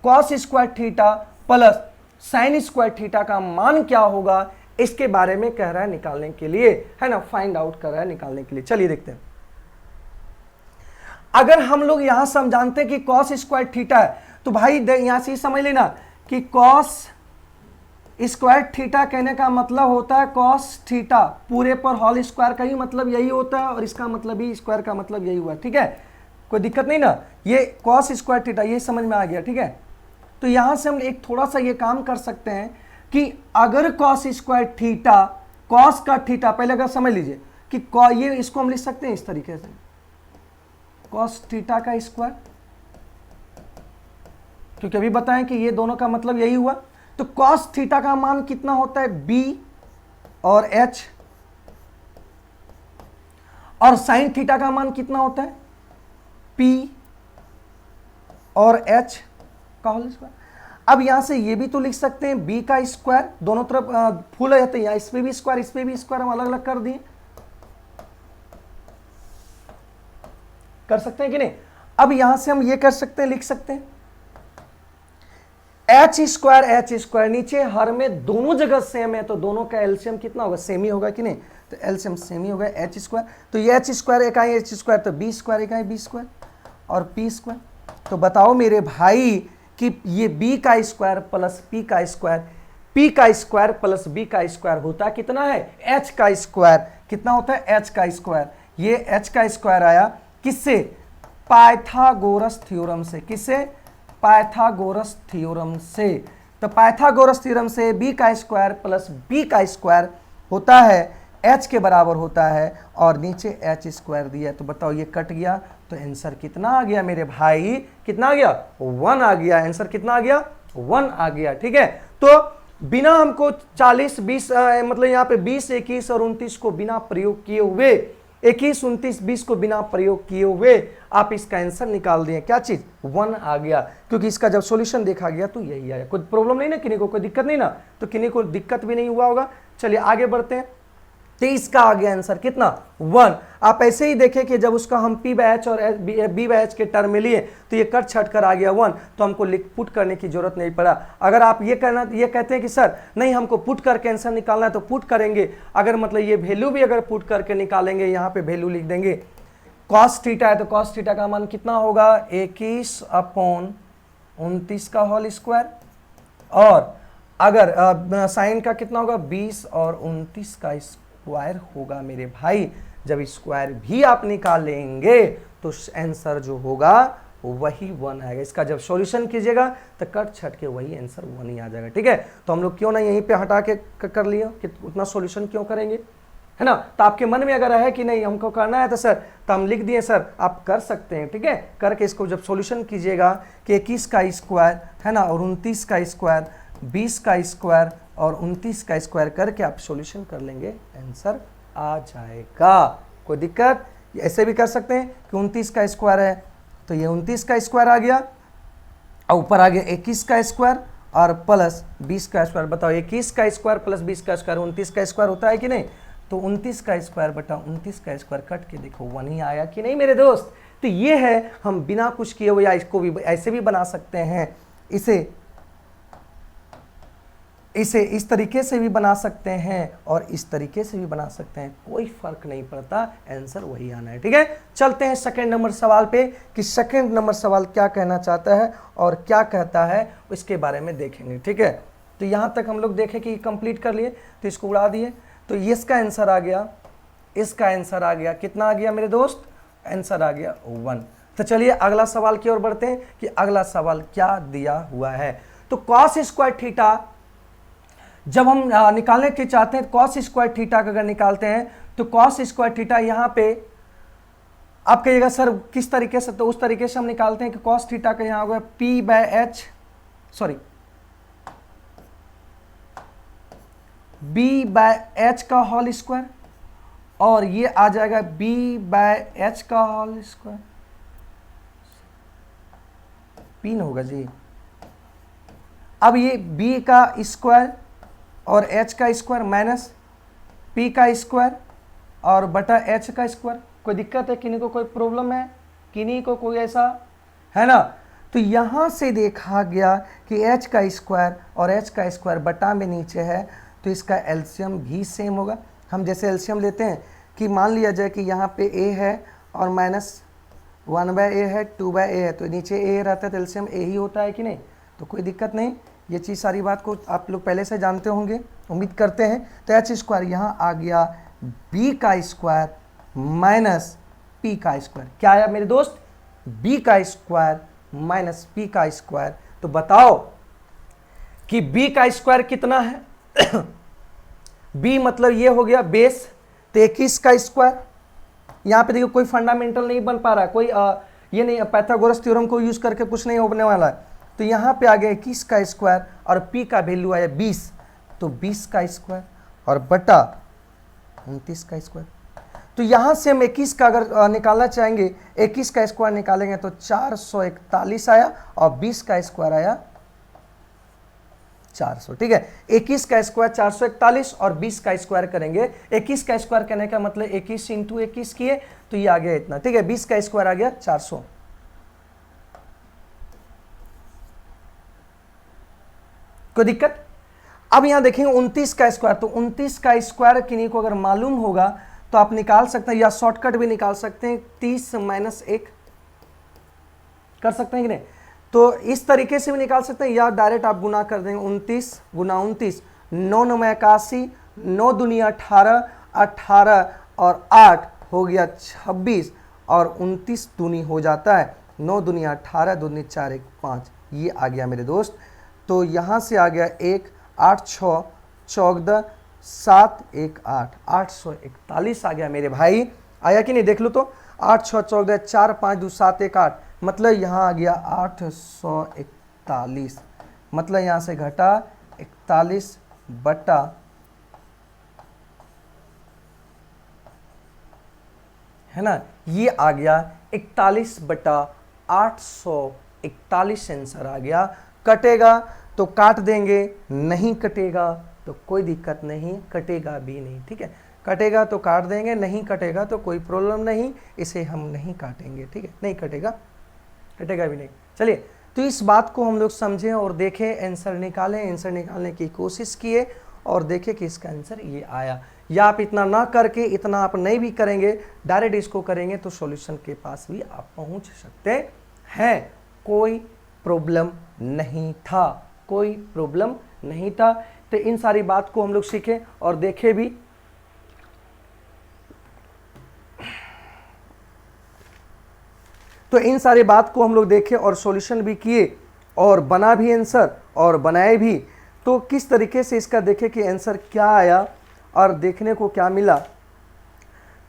A: cos square theta plus sine square theta का मान क्या होगा, इसके बारे में कह रहा है निकालने के लिए, है ना, फाइंड आउट कर रहा है निकालने के लिए। चलिए देखते हैं। अगर हम लोग यहां से हम जानते हैं कि कॉस स्क्वायर थीटा है, तो भाई यहां से समझ लेना कि कॉस स्क्वायर थीटा कहने का मतलब होता है कॉस थीटा पूरे पर होल स्क्वायर का ही मतलब यही होता है, और इसका मतलब भी स्क्वायर का मतलब यही हुआ, ठीक है। कोई दिक्कत नहीं ना, ये कॉस स्क्वायर थीटा ये समझ में आ गया, ठीक है। तो यहां से हम एक थोड़ा सा ये काम कर सकते हैं कि अगर कॉस स्क्वायर थीटा, कॉस का थीटा, पहले अगर समझ लीजिए कि ये इसको हम लिख सकते हैं इस तरीके से, कॉस थीटा का स्क्वायर, क्योंकि अभी बताएं कि ये दोनों का मतलब यही हुआ। तो कॉस थीटा का मान कितना होता है? b और h, और साइन थीटा का मान कितना होता है? p और h का होल स्क्वायर। अब यहां से ये भी तो लिख सकते हैं b का स्क्वायर, दोनों तरफ फुल है तो यहां इस पे भी स्क्वायर इस पे भी स्क्वायर हम अलग अलग कर दिए, कर सकते हैं कि नहीं? अब यहां से हम ये कर सकते हैं, लिख सकते हैं एच स्क्वायर नीचे हर में दोनों जगह सेम है, तो दोनों का एलसीएम कितना होगा? सेम ही होगा कि नहीं? तो एलसीएम सेम ही होगा एच स्क्वायर। तो ये एच स्क्वायर एक आई एच स्क्वायर, तो बी स्क्वायर एक आई बी स्क्वायर और पी स्क्वायर। तो बताओ मेरे भाई कि ये बी का स्क्वायर प्लस पी का स्क्वायर, पी का स्क्वायर प्लस बी का स्क्वायर होता है कितना है? एच का स्क्वायर। कितना होता है? एच का स्क्वायर। ये एच का स्क्वायर आया किससे? पाइथागोरस थ्योरम से। किससे? पाइथागोरस थ्योरम से। तो पाइथागोरस थ्योरम से बी का स्क्वायर प्लस बी का स्क्वायर होता है एच के बराबर होता है, और नीचे एच स्क्वायर दिया। तो बताओ ये कट गया, तो आंसर कितना आ गया मेरे भाई? कितना आ गया? 1 आ गया। आंसर कितना आ गया? 1 आ गया, ठीक है। तो बिना हमको 40 20 मतलब यहाँ पे 20 21 और 29 को बिना प्रयोग किए हुए, 21 29 20 को बिना प्रयोग किए हुए आप इसका आंसर निकाल दिए। क्या चीज? 1 आ गया, क्योंकि इसका जब सॉल्यूशन देखा गया तो यही आया। कोई प्रॉब्लम नहीं ना, किन्हीं को कोई दिक्कत नहीं ना, तो किन्हीं को दिक्कत भी नहीं हुआ होगा। चलिए आगे बढ़ते हैं। तो इसका आ गया आंसर कितना? 1। आप ऐसे ही देखें कि जब उसका हम पी बाय एच और बी बाय एच के टर्म में लिए तो ये कट छट कर आ गया 1, तो हमको पुट करने की जरूरत नहीं पड़ा। अगर आप ये कहते हैं कि सर नहीं हमको पुट करके आंसर निकालना है तो पुट करेंगे, अगर मतलब ये वैल्यू भी अगर पुट करके निकालेंगे, यहाँ पे वैल्यू लिख देंगे। कॉस थीटा है तो कॉस थीटा का मान कितना होगा? 21/29 का होल स्क्वायर, और अगर साइन का कितना होगा? 20 और 29 का स्क्वायर होगा मेरे भाई। जब स्क्वायर भी आप निकालेंगे तो आंसर जो होगा वही 1 आएगा। इसका जब सॉल्यूशन कीजिएगा तो कट छट के वही आंसर 1 ही आ जाएगा, ठीक है। तो हम लोग क्यों ना यहीं पे हटा के कर लिया कि उतना सॉल्यूशन क्यों करेंगे, है ना। तो आपके मन में अगर है कि नहीं हमको करना है तो सर तो हम लिख दिए सर, आप कर सकते हैं, ठीक है। करके इसको जब सॉल्यूशन कीजिएगा कि 21 का स्क्वायर, है ना, और 29 का स्क्वायर, 20 का स्क्वायर और 29 का स्क्वायर करके आप सॉल्यूशन कर लेंगे, आंसर आ जाएगा। कोई दिक्कत? ऐसे भी कर सकते हैं कि 29 का स्क्वायर है तो ये 29 का स्क्वायर आ गया और ऊपर आ गया 21 का स्क्वायर और प्लस 20 का स्क्वायर। बताओ 21 का स्क्वायर प्लस 20 का स्क्वायर 29 का स्क्वायर होता है कि नहीं। तो 29 का स्क्वायर बटा 29 का स्क्वायर कट के देखो 1 ही आया कि नहीं मेरे दोस्त। तो ये है, हम बिना कुछ किए हुए या इसको भी ऐसे भी बना सकते हैं, इसे इस तरीके से भी बना सकते हैं और इस तरीके से भी बना सकते हैं, कोई फर्क नहीं पड़ता, आंसर वही आना है, ठीक है। चलते हैं सेकंड नंबर सवाल पे कि सेकंड नंबर सवाल क्या कहना चाहता है और क्या कहता है उसके बारे में देखेंगे, ठीक है। तो यहाँ तक हम लोग देखें कि कंप्लीट कर लिए, तो इसको उड़ा दिए, तो इसका आंसर आ गया, इसका आंसर आ गया, कितना आ गया मेरे दोस्त, आंसर आ गया 1। तो चलिए अगला सवाल की ओर बढ़ते हैं कि अगला सवाल क्या दिया हुआ है। तो कॉस स्क्वायर थीटा जब हम निकालने के चाहते हैं, कॉस स्क्वायर थीटा का अगर निकालते हैं तो कॉस स्क्वायर थीटा यहाँ पे आप कहिएगा सर किस तरीके से, तो उस तरीके से हम निकालते हैं कि कॉस थीटा का यहाँ होगा बी बाय एच का होल स्क्वायर और ये आ जाएगा बी बाय एच का होल स्क्वायर, पी न होगा जी। अब ये बी का स्क्वायर और h का स्क्वायर माइनस p का स्क्वायर और बटा h का स्क्वायर। कोई दिक्कत है, किन्हीं को कोई प्रॉब्लम है, किन्हीं को कोई ऐसा है ना। तो यहाँ से देखा गया कि h का स्क्वायर और h का स्क्वायर बटा में नीचे है तो इसका एलसीएम भी सेम होगा। हम जैसे एलसीएम लेते हैं कि मान लिया जाए कि यहाँ पे a है और माइनस 1/a है, 2/a है, तो नीचे a रहता है तो एलसीएम a ही होता है कि नहीं। तो कोई दिक्कत नहीं, ये चीज़ सारी बात को आप लोग पहले से जानते होंगे, उम्मीद करते हैं। तो एच स्क्वायर यहाँ आ गया बी का स्क्वायर माइनस पी का स्क्वायर। क्या आया मेरे दोस्त, बी का स्क्वायर माइनस पी का स्क्वायर। तो बताओ कि बी का स्क्वायर कितना है बी मतलब ये हो गया बेस, तो 21 का स्क्वायर। यहाँ पे देखो कोई फंडामेंटल नहीं बन पा रहा है, कोई ये नहीं, पाइथागोरस थ्योरम को यूज करके कुछ नहीं होने वाला है। तो यहाँ पे आ गया 21 का स्क्वायर और p का वैल्यू आया 20, तो 20 का स्क्वायर और बटा 29 का स्क्वायर। तो यहाँ से हम 21 का अगर निकालना चाहेंगे, 21 का स्क्वायर निकालेंगे तो 441 आया और 20 का स्क्वायर आया 400, ठीक है। 21 का स्क्वायर 441 और 20 का स्क्वायर करेंगे, 21 का स्क्वायर करने का मतलब 21 इंटू 21 किए तो ये आ गया इतना, ठीक है। 20 का स्क्वायर आ गया 400। कोई दिक्कत? अब यहां देखेंगे 29 का स्क्वायर, तो 29 का स्क्वायर किन्हीं को अगर मालूम होगा तो आप निकाल सकते हैं या शॉर्टकट भी निकाल सकते हैं, 30 माइनस 1 कर सकते हैं कि नहीं। तो इस तरीके से भी निकाल सकते हैं या डायरेक्ट आप गुना कर देंगे, 29 गुना 29, 9 9 81, 9 दूनी 18, 18 और 8 हो गया 26 और 29 दूनी हो जाता है 9 दूनी 18, दूनी 4 1 5, ये आ गया मेरे दोस्त। तो यहाँ से आ गया 1 8 6 14 7 1 8, 841 आ गया मेरे भाई। आया कि नहीं, देख लो तो 8 6 14 4 5 2 7 1 8, मतलब यहाँ आ गया 841, मतलब यहाँ से घटा 41 बटा है ना, ये आ गया 41 बटा 841 आंसर आ गया। कटेगा तो काट देंगे, नहीं कटेगा तो कोई दिक्कत नहीं, कटेगा भी नहीं, ठीक है। कटेगा तो काट देंगे, नहीं कटेगा तो कोई प्रॉब्लम नहीं, इसे हम नहीं काटेंगे, ठीक है। नहीं कटेगा, कटेगा भी नहीं। चलिए, तो इस बात को हम लोग समझें और देखें, आंसर निकालें, आंसर निकालने की कोशिश किए और देखें कि इसका आंसर ये आया। या आप इतना ना करके, इतना आप नहीं भी करेंगे, डायरेक्ट इसको करेंगे तो सॉल्यूशन के पास भी आप पहुंच सकते हैं, कोई प्रॉब्लम नहीं था, कोई प्रॉब्लम नहीं था। तो इन सारी बात को हम लोग सीखें और देखें भी। तो इन सारी बात को हम लोग देखे और सॉल्यूशन भी किए और बना भी आंसर और बनाए भी। तो किस तरीके से इसका देखें कि आंसर क्या आया और देखने को क्या मिला।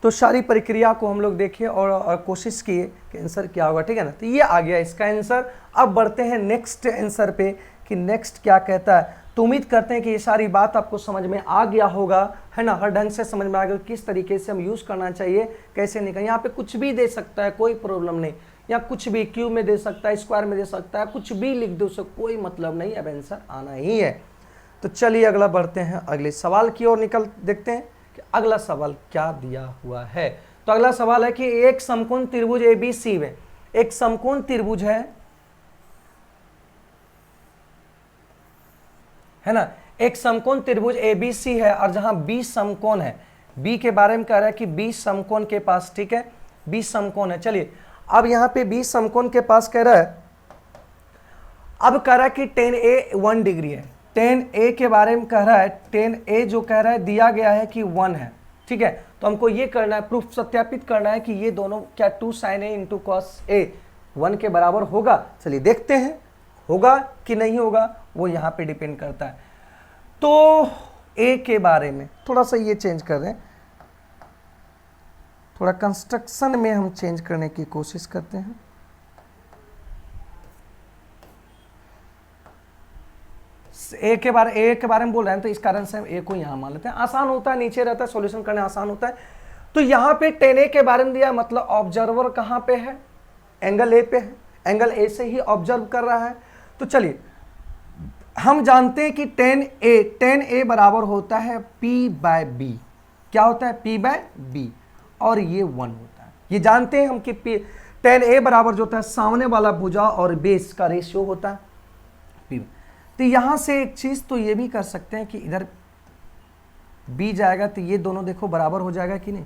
A: तो सारी प्रक्रिया को हम लोग देखें और कोशिश किए कि आंसर क्या होगा, ठीक है ना। तो ये आ गया इसका आंसर। अब बढ़ते हैं नेक्स्ट आंसर पे कि नेक्स्ट क्या कहता है। तो उम्मीद करते हैं कि ये सारी बात आपको समझ में आ गया होगा, है ना, हर ढंग से समझ में आ गया किस तरीके से हम यूज़ करना चाहिए, कैसे निकल। यहाँ पे कुछ भी दे सकता है, कोई प्रॉब्लम नहीं, या कुछ भी क्यूब में दे सकता है, स्क्वायर में दे सकता है, कुछ भी लिख दो, उससे कोई मतलब नहीं, अब आंसर आना ही है। तो चलिए अगला बढ़ते हैं, अगले सवाल की ओर निकल देखते हैं कि अगला सवाल क्या दिया हुआ है। तो अगला सवाल है कि एक समकोण त्रिभुज ABC में, एक समकोण त्रिभुज है ना, एक समकोण त्रिभुज ABC है और जहां B समकोण है, B के बारे में कह रहा है कि B समकोण के पास, ठीक है, B समकोण है। चलिए अब यहां पे B समकोण के पास कह रहा है, अब कह रहा है कि tan A 1 डिग्री है। tan A के बारे में कह रहा है, tan A जो कह रहा है दिया गया है कि 1 है, ठीक है। तो हमको ये करना है, प्रूफ सत्यापित करना है कि ये दोनों क्या 2 sin A into cos A 1 के बराबर होगा। चलिए देखते हैं होगा कि नहीं होगा, वो यहाँ पे डिपेंड करता है। तो A के बारे में थोड़ा सा ये चेंज कर रहे हैं, थोड़ा कंस्ट्रक्शन में हम चेंज करने की कोशिश करते हैं। ए के बारे में बोल रहे हैं, तो इस कारण से हम ए को यहां मान लेते हैं, आसान होता है, नीचे रहता है, सॉल्यूशन करने आसान होता है। तो यहां पे tan A के बारे में दिया, मतलब ऑब्जर्वर कहां पे है, एंगल ए पे है, एंगल ए से ही ऑब्जर्व कर रहा है। तो चलिए हम जानते हैं कि tan A बराबर होता है P/B। क्या होता है, P/B, और ये 1 होता है, ये जानते हैं हम कि tan A बराबर जो होता है सामने वाला भुजा और बेस का रेशियो होता है P। तो यहां से एक चीज तो ये भी कर सकते हैं कि इधर B जाएगा तो ये दोनों देखो बराबर हो जाएगा कि नहीं,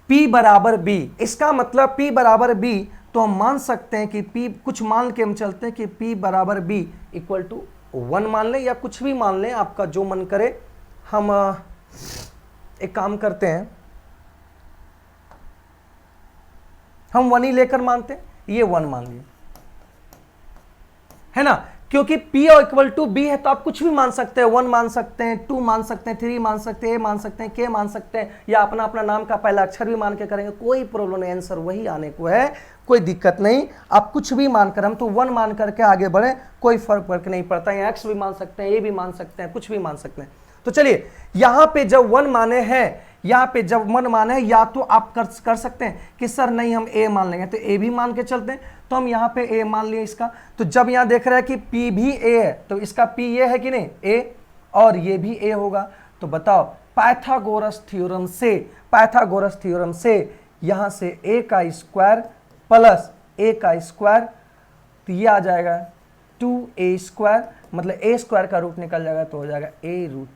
A: P बराबर B, इसका मतलब P बराबर B, तो हम मान सकते हैं कि P कुछ मान के हम चलते हैं कि P बराबर B इक्वल टू 1 मान लें या कुछ भी मान लें, आपका जो मन करे। हम एक काम करते हैं, हम 1 ही लेकर मानते हैं, ये 1 मान लिए, है ना, क्योंकि P इक्वल टू B है तो आप कुछ भी मान सकते हैं, 1 मान सकते हैं, 2 मान सकते हैं, 3 मान सकते हैं, A मान सकते हैं, K मान सकते हैं, या अपना अपना नाम का पहला अक्षर भी मान के करेंगे, कोई प्रॉब्लम नहीं, आंसर वही आने को है, कोई दिक्कत नहीं। आप कुछ भी मानकर, हम तो 1 मान करके आगे बढ़े, कोई फर्क नहीं पड़ता है, X भी मान सकते हैं, A भी मान सकते हैं, कुछ भी मान सकते हैं। तो चलिए यहां पे जब 1 माने हैं, यहाँ पे जब 1 माने हैं, या तो आप कर सकते हैं कि सर नहीं हम A मान लेंगे, तो A भी मान के चलते हैं, तो हम यहाँ पे A मान लिए इसका। तो जब यहाँ देख रहा है कि P भी A है, तो इसका P ये है कि नहीं, A, और ये भी A होगा। तो बताओ पाइथागोरस थ्योरम से यहाँ से A का स्क्वायर प्लस A का स्क्वायर, तो ये आ जाएगा 2A स्क्वायर, मतलब A स्क्वायर का रूट निकल जाएगा, तो हो जाएगा A√2,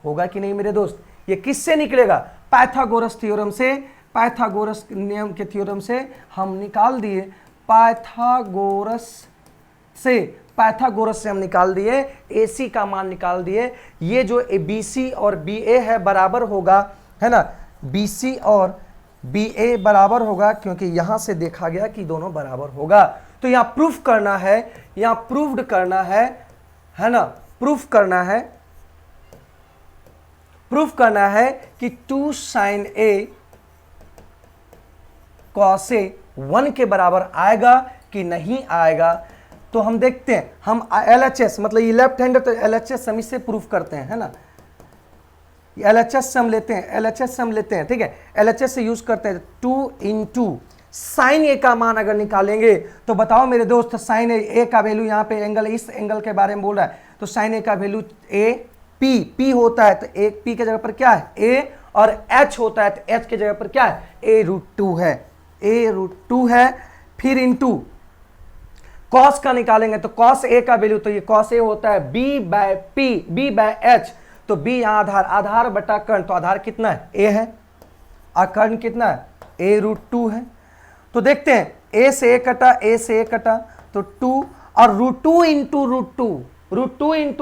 A: होगा कि नहीं मेरे दोस्त। ये किससे निकलेगा, पाइथागोरस थ्योरम से, पाइथागोरस नियम के थ्योरम से हम निकाल दिए, पाइथागोरस से हम निकाल दिए, AC का मान निकाल दिए। ये जो BC और BA है बराबर होगा, है ना, BC और BA बराबर होगा, क्योंकि यहां से देखा गया कि दोनों बराबर होगा। तो यहां प्रूफ करना है, यहां प्रूव्ड करना है ना, प्रूफ करना है कि 2 sin A cos A 1 के बराबर आएगा कि नहीं आएगा। तो हम देखते हैं, हम LHS मतलब ये लेफ्ट हैंड है, तो LHS हम इससे प्रूफ करते हैं, है ना, LHS से हम लेते हैं, ठीक है, LHS से यूज करते हैं। 2 इंटू साइन A का मान अगर निकालेंगे तो बताओ मेरे दोस्त, साइन A का वैल्यू, यहाँ पे एंगल, इस एंगल के बारे में बोल रहा है, तो साइन A का वैल्यू P होता है, तो एक P के जगह पर क्या है A, और H होता है, तो H के जगह पर क्या है A√2 है, फिर इंटू कॉस का निकालेंगे, तो कॉस A का वैल्यू, तो ये कॉस A होता है B/H, तो B यहाँ आधार बटा कर्ण, तो आधार कितना है A है, और कर्ण कितना है A√2 है। तो देखते हैं A से A कटा, तो 2, और √2 इंटू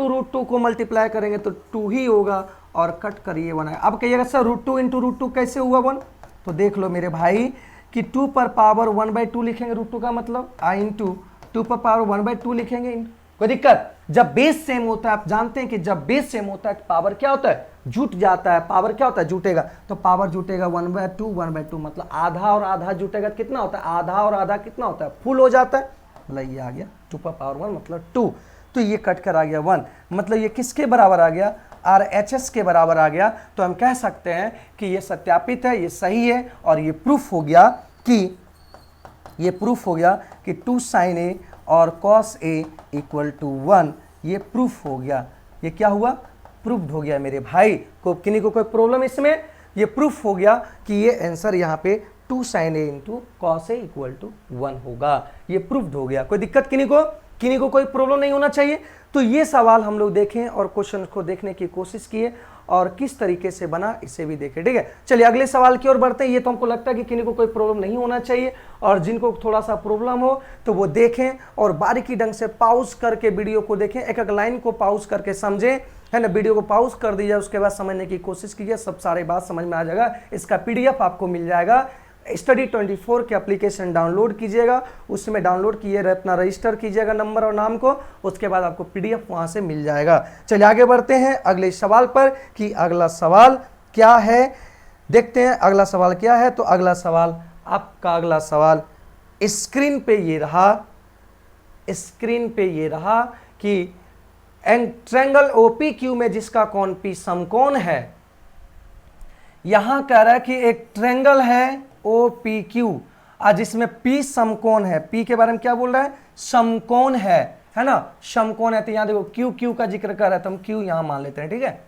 A: √2 को मल्टीप्लाई करेंगे तो 2 ही होगा, और कट करिए 1 है। अब कहिएगा सर √2 इंटू √2 कैसे हुआ 1, तो देख लो मेरे भाई कि 2 पर पावर 1/2 लिखेंगे, √2 का मतलब आई इंटू 2 पर पावर 1/2 लिखेंगे। कोई दिक्कत? जब बेस सेम होता है, आप जानते हैं कि जब बेस सेम होता है तो पावर क्या होता है, जुट जाता है। पावर क्या होता है, जुटेगा। तो पावर जुटेगा 1/2 मतलब आधा और आधा जुटेगा, कितना होता है, आधा और आधा कितना होता है, फुल हो जाता है। मतलब ये आ गया 2 पर पावर 1 मतलब 2, तो ये कट कर आ गया 1, मतलब ये किसके बराबर आ गया, RHS के बराबर आ गया। तो हम कह सकते हैं कि ये सत्यापित है, ये सही है, और ये प्रूफ हो गया कि 2 sin A और cos A = 1, ये प्रूफ हो गया। ये क्या हुआ, प्रूफ्ड हो गया मेरे भाई। किन्हीं को कोई प्रॉब्लम इसमें, ये प्रूफ हो गया कि ये आंसर यहाँ पे 2 sin A × cos A = 1 होगा। ये प्रूफ्ड हो गया। कोई दिक्कत किन्हीं को कोई प्रॉब्लम नहीं होना चाहिए। तो ये सवाल हम लोग देखें और क्वेश्चन को देखने की कोशिश किए और किस तरीके से बना इसे भी देखें, ठीक है। चलिए अगले सवाल की ओर बढ़ते हैं। ये तो हमको लगता है कि किन्हीं को कोई प्रॉब्लम नहीं होना चाहिए, और जिनको थोड़ा सा प्रॉब्लम हो तो वो देखें और बारीकी ढंग से पॉज करके वीडियो को देखें, एक एक लाइन को पॉज करके समझें, है ना। वीडियो को पॉज कर दीजिए, उसके बाद समझने की कोशिश कीजिए, सब सारे बात समझ में आ जाएगा। इसका PDF आपको मिल जाएगा। स्टडी 24 के एप्लीकेशन डाउनलोड कीजिएगा, उसमें डाउनलोड किए अपना रजिस्टर कीजिएगा नंबर और नाम को, उसके बाद आपको PDF वहां से मिल जाएगा। चलिए आगे बढ़ते हैं अगले सवाल पर कि अगला सवाल क्या है, देखते हैं अगला सवाल क्या है। तो अगला सवाल, आपका अगला सवाल स्क्रीन पे ये रहा कि ट्रायंगल OPQ में जिसका कोण P समकोण है। यहां कह रहा है कि एक ट्रायंगल है OPQ और जिसमें P समकोण है। P के बारे में क्या बोल रहा है, समकोण है ना, समकोण है। तो यहां देखो Q का जिक्र कर रहा है, तो हम Q यहां मान लेते हैं, ठीक है।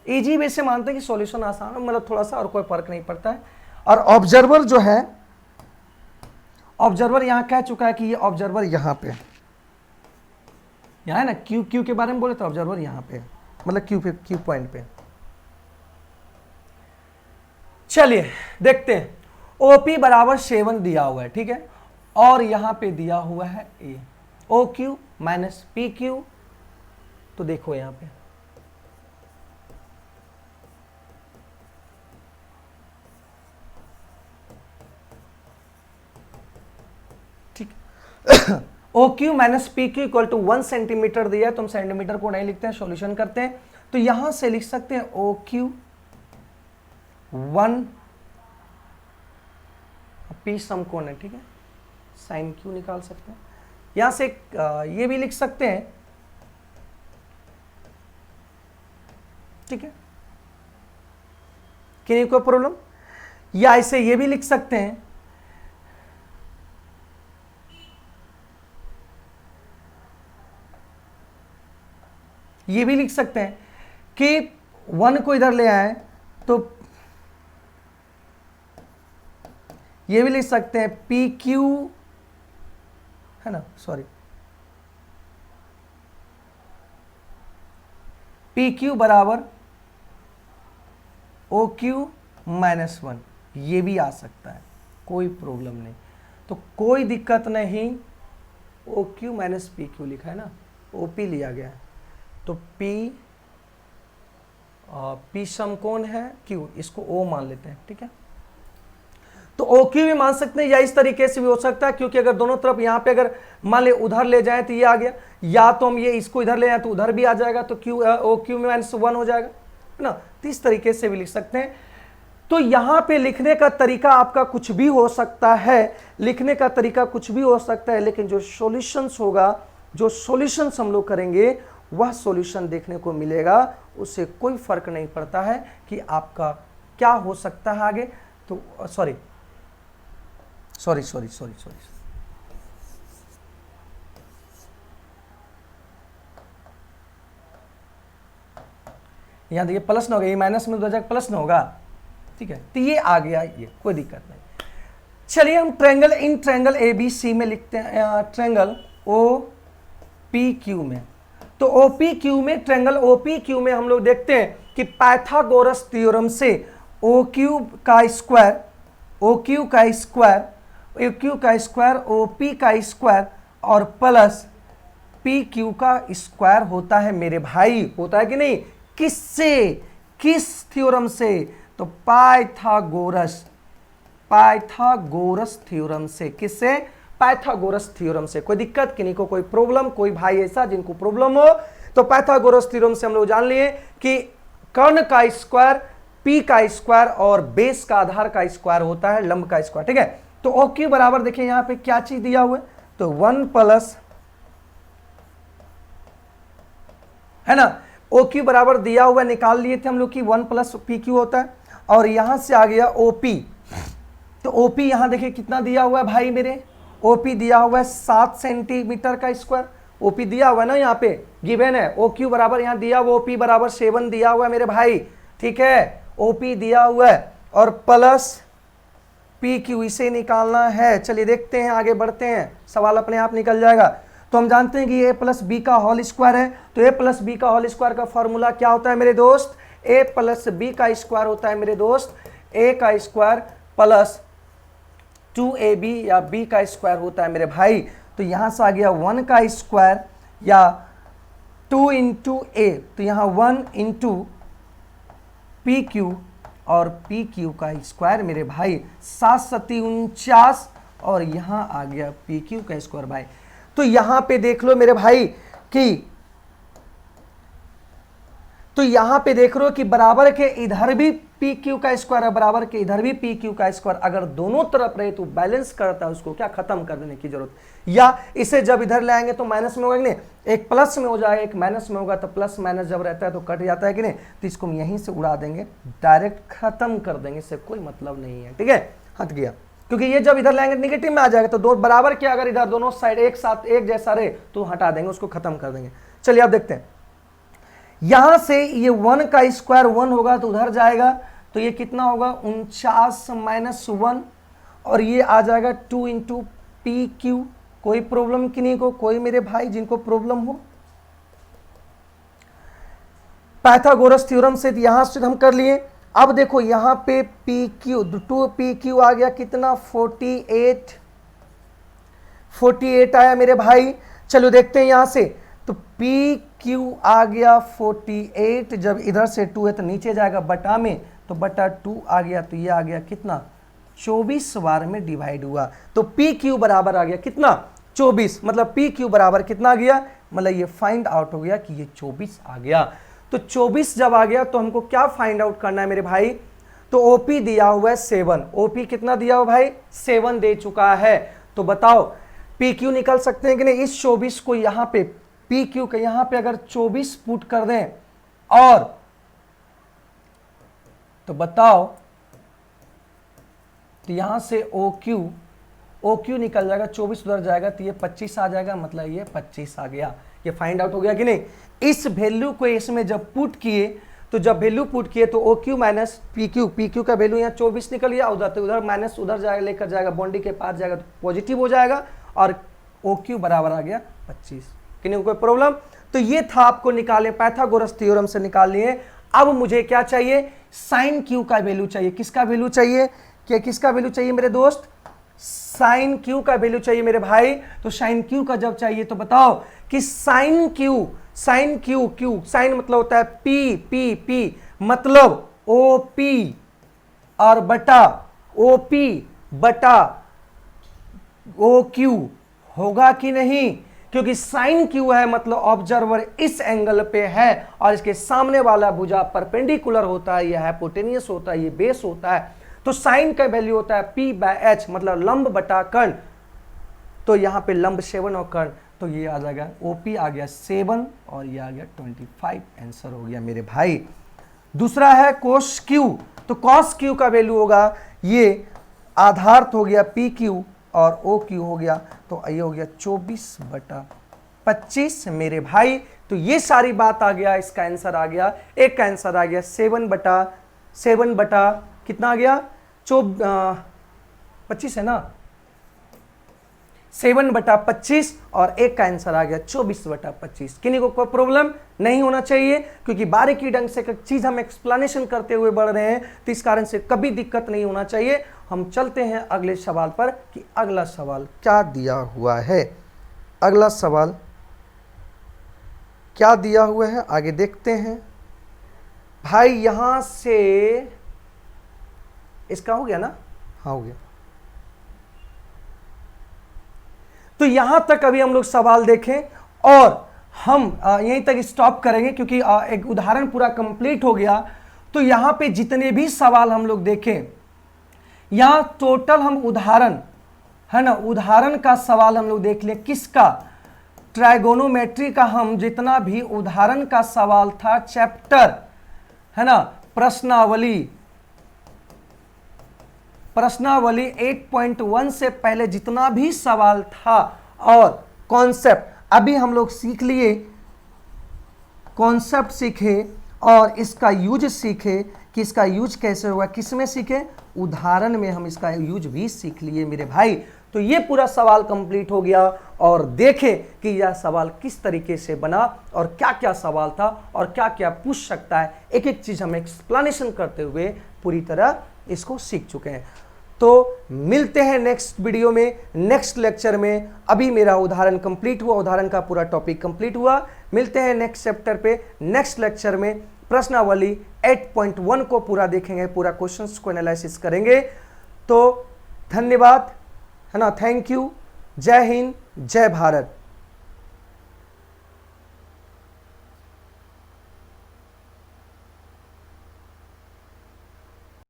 A: इजी वे से मानते हैं कि सॉल्यूशन आसान है, मतलब थोड़ा सा और कोई फर्क नहीं पड़ता है। और ऑब्जर्वर जो है, ऑब्जर्वर यहां कह चुका है कि ये ऑब्जर्वर यहां पे यहां है ना, Q के बारे में बोले तो ऑब्जर्वर यहां पे, मतलब Q पॉइंट पे। चलिए देखते हैं। OP = 7 दिया हुआ है, ठीक है, और यहां पे दिया हुआ है A, OQ - PQ। तो देखो यहां पे ठीक OQ - PQ = 1 सेंटीमीटर दिया है, तो हम सेंटीमीटर को नहीं लिखते हैं, सॉल्यूशन करते हैं। तो यहां से लिख सकते हैं OQ 1, P समकोण है, ठीक है, sin Q निकाल सकते हैं। यहां से ये भी लिख सकते हैं, ठीक है, किन्हीं को प्रॉब्लम, या ऐसे ये भी लिख सकते हैं, ये भी लिख सकते हैं कि 1 को इधर ले आए, तो ये भी लिख सकते हैं PQ, है ना, सॉरी, PQ = OQ - 1, ये भी आ सकता है, कोई प्रॉब्लम नहीं। तो कोई दिक्कत नहीं, OQ - PQ लिखा है ना, OP लिया गया है, तो P समकोण है Q, इसको O मान लेते हैं, ठीक है। तो OQ भी मान सकते हैं, या इस तरीके से भी हो सकता है, क्योंकि अगर दोनों तरफ यहाँ पे अगर मान ले उधर ले जाएं तो ये आ गया, या तो हम ये इसको इधर ले जाएं तो उधर भी आ जाएगा, तो OQ - 1 हो जाएगा, है ना। तो इस तरीके से भी लिख सकते हैं। तो यहाँ पे लिखने का तरीका आपका कुछ भी हो सकता है, लेकिन जो सॉल्यूशंस होगा, जो सॉल्यूशंस हम लोग करेंगे, वह सॉल्यूशन देखने को मिलेगा। उससे कोई फर्क नहीं पड़ता है कि आपका क्या हो सकता है आगे। तो सॉरी, यहाँ देखिए प्लस न होगा, ये माइनस में 2 जाकर प्लस न होगा, ठीक है। तो ये आ गया, ये कोई दिक्कत नहीं। चलिए हम ट्रायंगल ABC में लिखते हैं, ट्रायंगल OPQ में। तो OPQ में, ट्रायंगल OPQ में हम लोग देखते हैं कि पाइथागोरस थ्योरम से OQ का स्क्वायर OP का स्क्वायर और प्लस PQ का स्क्वायर होता है मेरे भाई, होता है कि नहीं। किससे, किस थ्योरम से, तो पाइथागोरस पाइथागोरस थ्योरम से। किससे? पाइथागोरस थ्योरम से। कोई दिक्कत किन्हीं को, कोई प्रॉब्लम, कोई भाई ऐसा जिनको प्रॉब्लम हो तो पाइथागोरस थ्योरम से हम लोग जान लिए कि कर्ण का स्क्वायर पी का स्क्वायर और बेस का आधार का स्क्वायर होता है लंब का स्क्वायर। ठीक है, तो ओ क्यू बराबर देखिए यहां पे क्या चीज दिया हुआ है, तो 1 प्लस, है ना, ओ क्यू बराबर दिया हुआ निकाल लिए थे हम लोग कि 1 प्लस पी क्यू होता है, और यहां से आ गया ओपी। तो ओपी यहां देखिए कितना दिया हुआ है भाई मेरे, ओपी दिया हुआ है 7 सेंटीमीटर का स्क्वायर। ओपी दिया हुआ है ना, यहाँ पे गिवन है। ओ क्यू बराबर यहाँ दिया हुआ, ओपी बराबर 7 दिया हुआ है मेरे भाई। ठीक है, ओपी दिया हुआ है और प्लस पी क्यू, इसे निकालना है। चलिए देखते हैं, आगे बढ़ते हैं, सवाल अपने आप निकल जाएगा। तो हम जानते हैं कि ए प्लस बी का होल स्क्वायर है, तो ए प्लस बी का होल स्क्वायर का फॉर्मूला क्या होता है मेरे दोस्त? ए प्लस बी का स्क्वायर होता है मेरे दोस्त ए का स्क्वायर प्लस 2ab या b का स्क्वायर होता है मेरे भाई। तो यहां से आ गया 1 का स्क्वायर या 2 इंटू ए, तो यहां 1 इंटू पी क्यू और पी क्यू का स्क्वायर मेरे भाई 7 सती 49, और यहां आ गया पी क्यू का स्क्वायर भाई। तो यहां पे देख लो मेरे भाई कि, तो यहां पे देख रहे हो कि बराबर के इधर भी पी क्यू का स्क्वायर है, बराबर के इधर भी पी क्यू का स्क्वायर। अगर दोनों तरफ रहे तो बैलेंस करता है, उसको क्या खत्म कर देने की जरूरत, या इसे जब इधर लाएंगे तो माइनस में होगा कि नहीं, एक प्लस में हो जाएगा एक माइनस में होगा, तो प्लस माइनस जब रहता है तो कट जाता है कि नहीं, तो इसको हम यहीं से उड़ा देंगे, डायरेक्ट खत्म कर देंगे, इससे कोई मतलब नहीं है। ठीक है, हट गया, क्योंकि ये जब इधर लाएंगे निगेटिव में आ जाएगा, तो दो बराबर के अगर इधर दोनों साइड एक साथ एक जैसा रहे तो हटा देंगे, उसको खत्म कर देंगे। चलिए आप देखते हैं, यहां से ये 1 का स्क्वायर 1 होगा तो उधर जाएगा, तो ये कितना होगा 49 माइनस 1, और ये आ जाएगा 2 इंटू पी क्यू। कोई प्रॉब्लम किन्हीं को, कोई मेरे भाई जिनको प्रॉब्लम हो? पाइथागोरस थ्योरम से यहां से हम कर लिए। अब देखो यहां पे पी क्यू, 2 पी क्यू आ गया कितना 48 आया मेरे भाई। चलो देखते हैं यहां से, तो पी क्यू आ गया 48, जब इधर से 2 है तो नीचे जाएगा बटा में, तो बटा 2 आ गया, तो ये आ गया कितना 24 बार में डिवाइड हुआ, तो पी क्यू बराबर आ गया कितना 24, मतलब पी क्यू बराबर कितना आ गया, मतलब ये फाइंड आउट हो गया कि ये 24 आ गया। तो 24 जब आ गया तो हमको क्या फाइंड आउट करना है मेरे भाई, तो ओपी दिया हुआ है 7, ओपी कितना दिया हुआ भाई 7 दे चुका है। तो बताओ पी क्यू निकल सकते हैं कि नहीं, इस 24 को यहां पे पी क्यू के यहां पे अगर 24 पुट कर दें, और तो बताओ, तो यहां से ओ क्यू निकल जाएगा, 24 उधर जाएगा तो ये 25 आ जाएगा, मतलब ये 25 आ गया। ये फाइंड आउट हो गया कि नहीं। इस वैल्यू को इसमें जब पुट किए, तो जब वैल्यू पुट किए तो O Q minus P Q का वैल्यू यहाँ 24 निकल गया, उधर तो उधर माइनस उधर जाएगा, लेकर जाएगा बाउंड्री के पास जाएगा तो पॉजिटिव हो जाएगा, और ओ क्यू बराबर आ गया 25। किन्हीं को कोई प्रॉब्लम? तो ये था आपको निकाले, पाइथागोरस थ्योरम से निकाल लिए। अब मुझे क्या चाहिए, साइन क्यू का वैल्यू चाहिए। किसका वैल्यू चाहिए, क्या किसका वैल्यू चाहिए मेरे दोस्त, साइन क्यू का वैल्यू चाहिए मेरे भाई। तो साइन क्यू का जब चाहिए तो बताओ कि साइन क्यू साइन मतलब होता है पी मतलब ओ पी और बटा ओ पी बटा ओ क्यू होगा कि नहीं, क्योंकि साइन क्यू है मतलब ऑब्जर्वर इस एंगल पे है और इसके सामने वाला भुजा परपेंडिकुलर होता है, यह हाइपोटेनियस होता है, ये बेस होता है। तो साइन का वैल्यू होता है p/h मतलब लंब बटा कर्ण। तो यहां पे लंब 7 और कर्ण, तो ये आ जाएगा OP आ गया 7 और ये आ गया 25, आंसर हो गया मेरे भाई। दूसरा है cos q, तो cos q का वैल्यू होगा, ये आधार हो गया PQ और OQ हो गया, तो ये हो गया 24/25 मेरे भाई। तो ये सारी बात आ गया, इसका आंसर आ गया, एक का आंसर आ गया 7 बटा कितना आ गया 25 है ना, 7/25 और एक का आंसर आ गया 24/25। किन्हीं को कोई प्रॉब्लम नहीं होना चाहिए, क्योंकि बारीकी ढंग से चीज हम एक्सप्लेनेशन करते हुए बढ़ रहे हैं, तो इस कारण से कभी दिक्कत नहीं होना चाहिए। हम चलते हैं अगले सवाल पर कि अगला सवाल क्या दिया हुआ है। अगला सवाल क्या दिया हुआ है आगे देखते हैं भाई। यहां से इसका हो गया ना, हाँ हो गया। तो यहां तक अभी हम लोग सवाल देखें और हम यहीं तक स्टॉप करेंगे क्योंकि एक उदाहरण पूरा कंप्लीट हो गया। तो यहां पे जितने भी सवाल हम लोग देखें, यहां टोटल हम उदाहरण है ना, उदाहरण का सवाल हम लोग देख लें किसका, ट्राइगोनोमेट्री का। हम जितना भी उदाहरण का सवाल था चैप्टर है ना, प्रश्नावली 8.1 से पहले जितना भी सवाल था और कॉन्सेप्ट अभी हम लोग सीख लिए, कॉन्सेप्ट सीखे और इसका यूज सीखे कि इसका यूज कैसे होगा, किसमें सीखे, उदाहरण में हम इसका यूज भी सीख लिए मेरे भाई। तो ये पूरा सवाल कंप्लीट हो गया और देखें कि यह सवाल किस तरीके से बना और क्या क्या सवाल था और क्या क्या पूछ सकता है, एक एक चीज हम एक्सप्लेनेशन करते हुए पूरी तरह इसको सीख चुके हैं। तो मिलते हैं नेक्स्ट वीडियो में, नेक्स्ट लेक्चर में। अभी मेरा उदाहरण कंप्लीट हुआ, उदाहरण का पूरा टॉपिक कंप्लीट हुआ। मिलते हैं नेक्स्ट चैप्टर पे, नेक्स्ट लेक्चर में प्रश्नावली 8.1 को पूरा देखेंगे, पूरा क्वेश्चंस को एनालिसिस करेंगे। तो धन्यवाद है ना, थैंक यू, जय हिंद, जय भारत।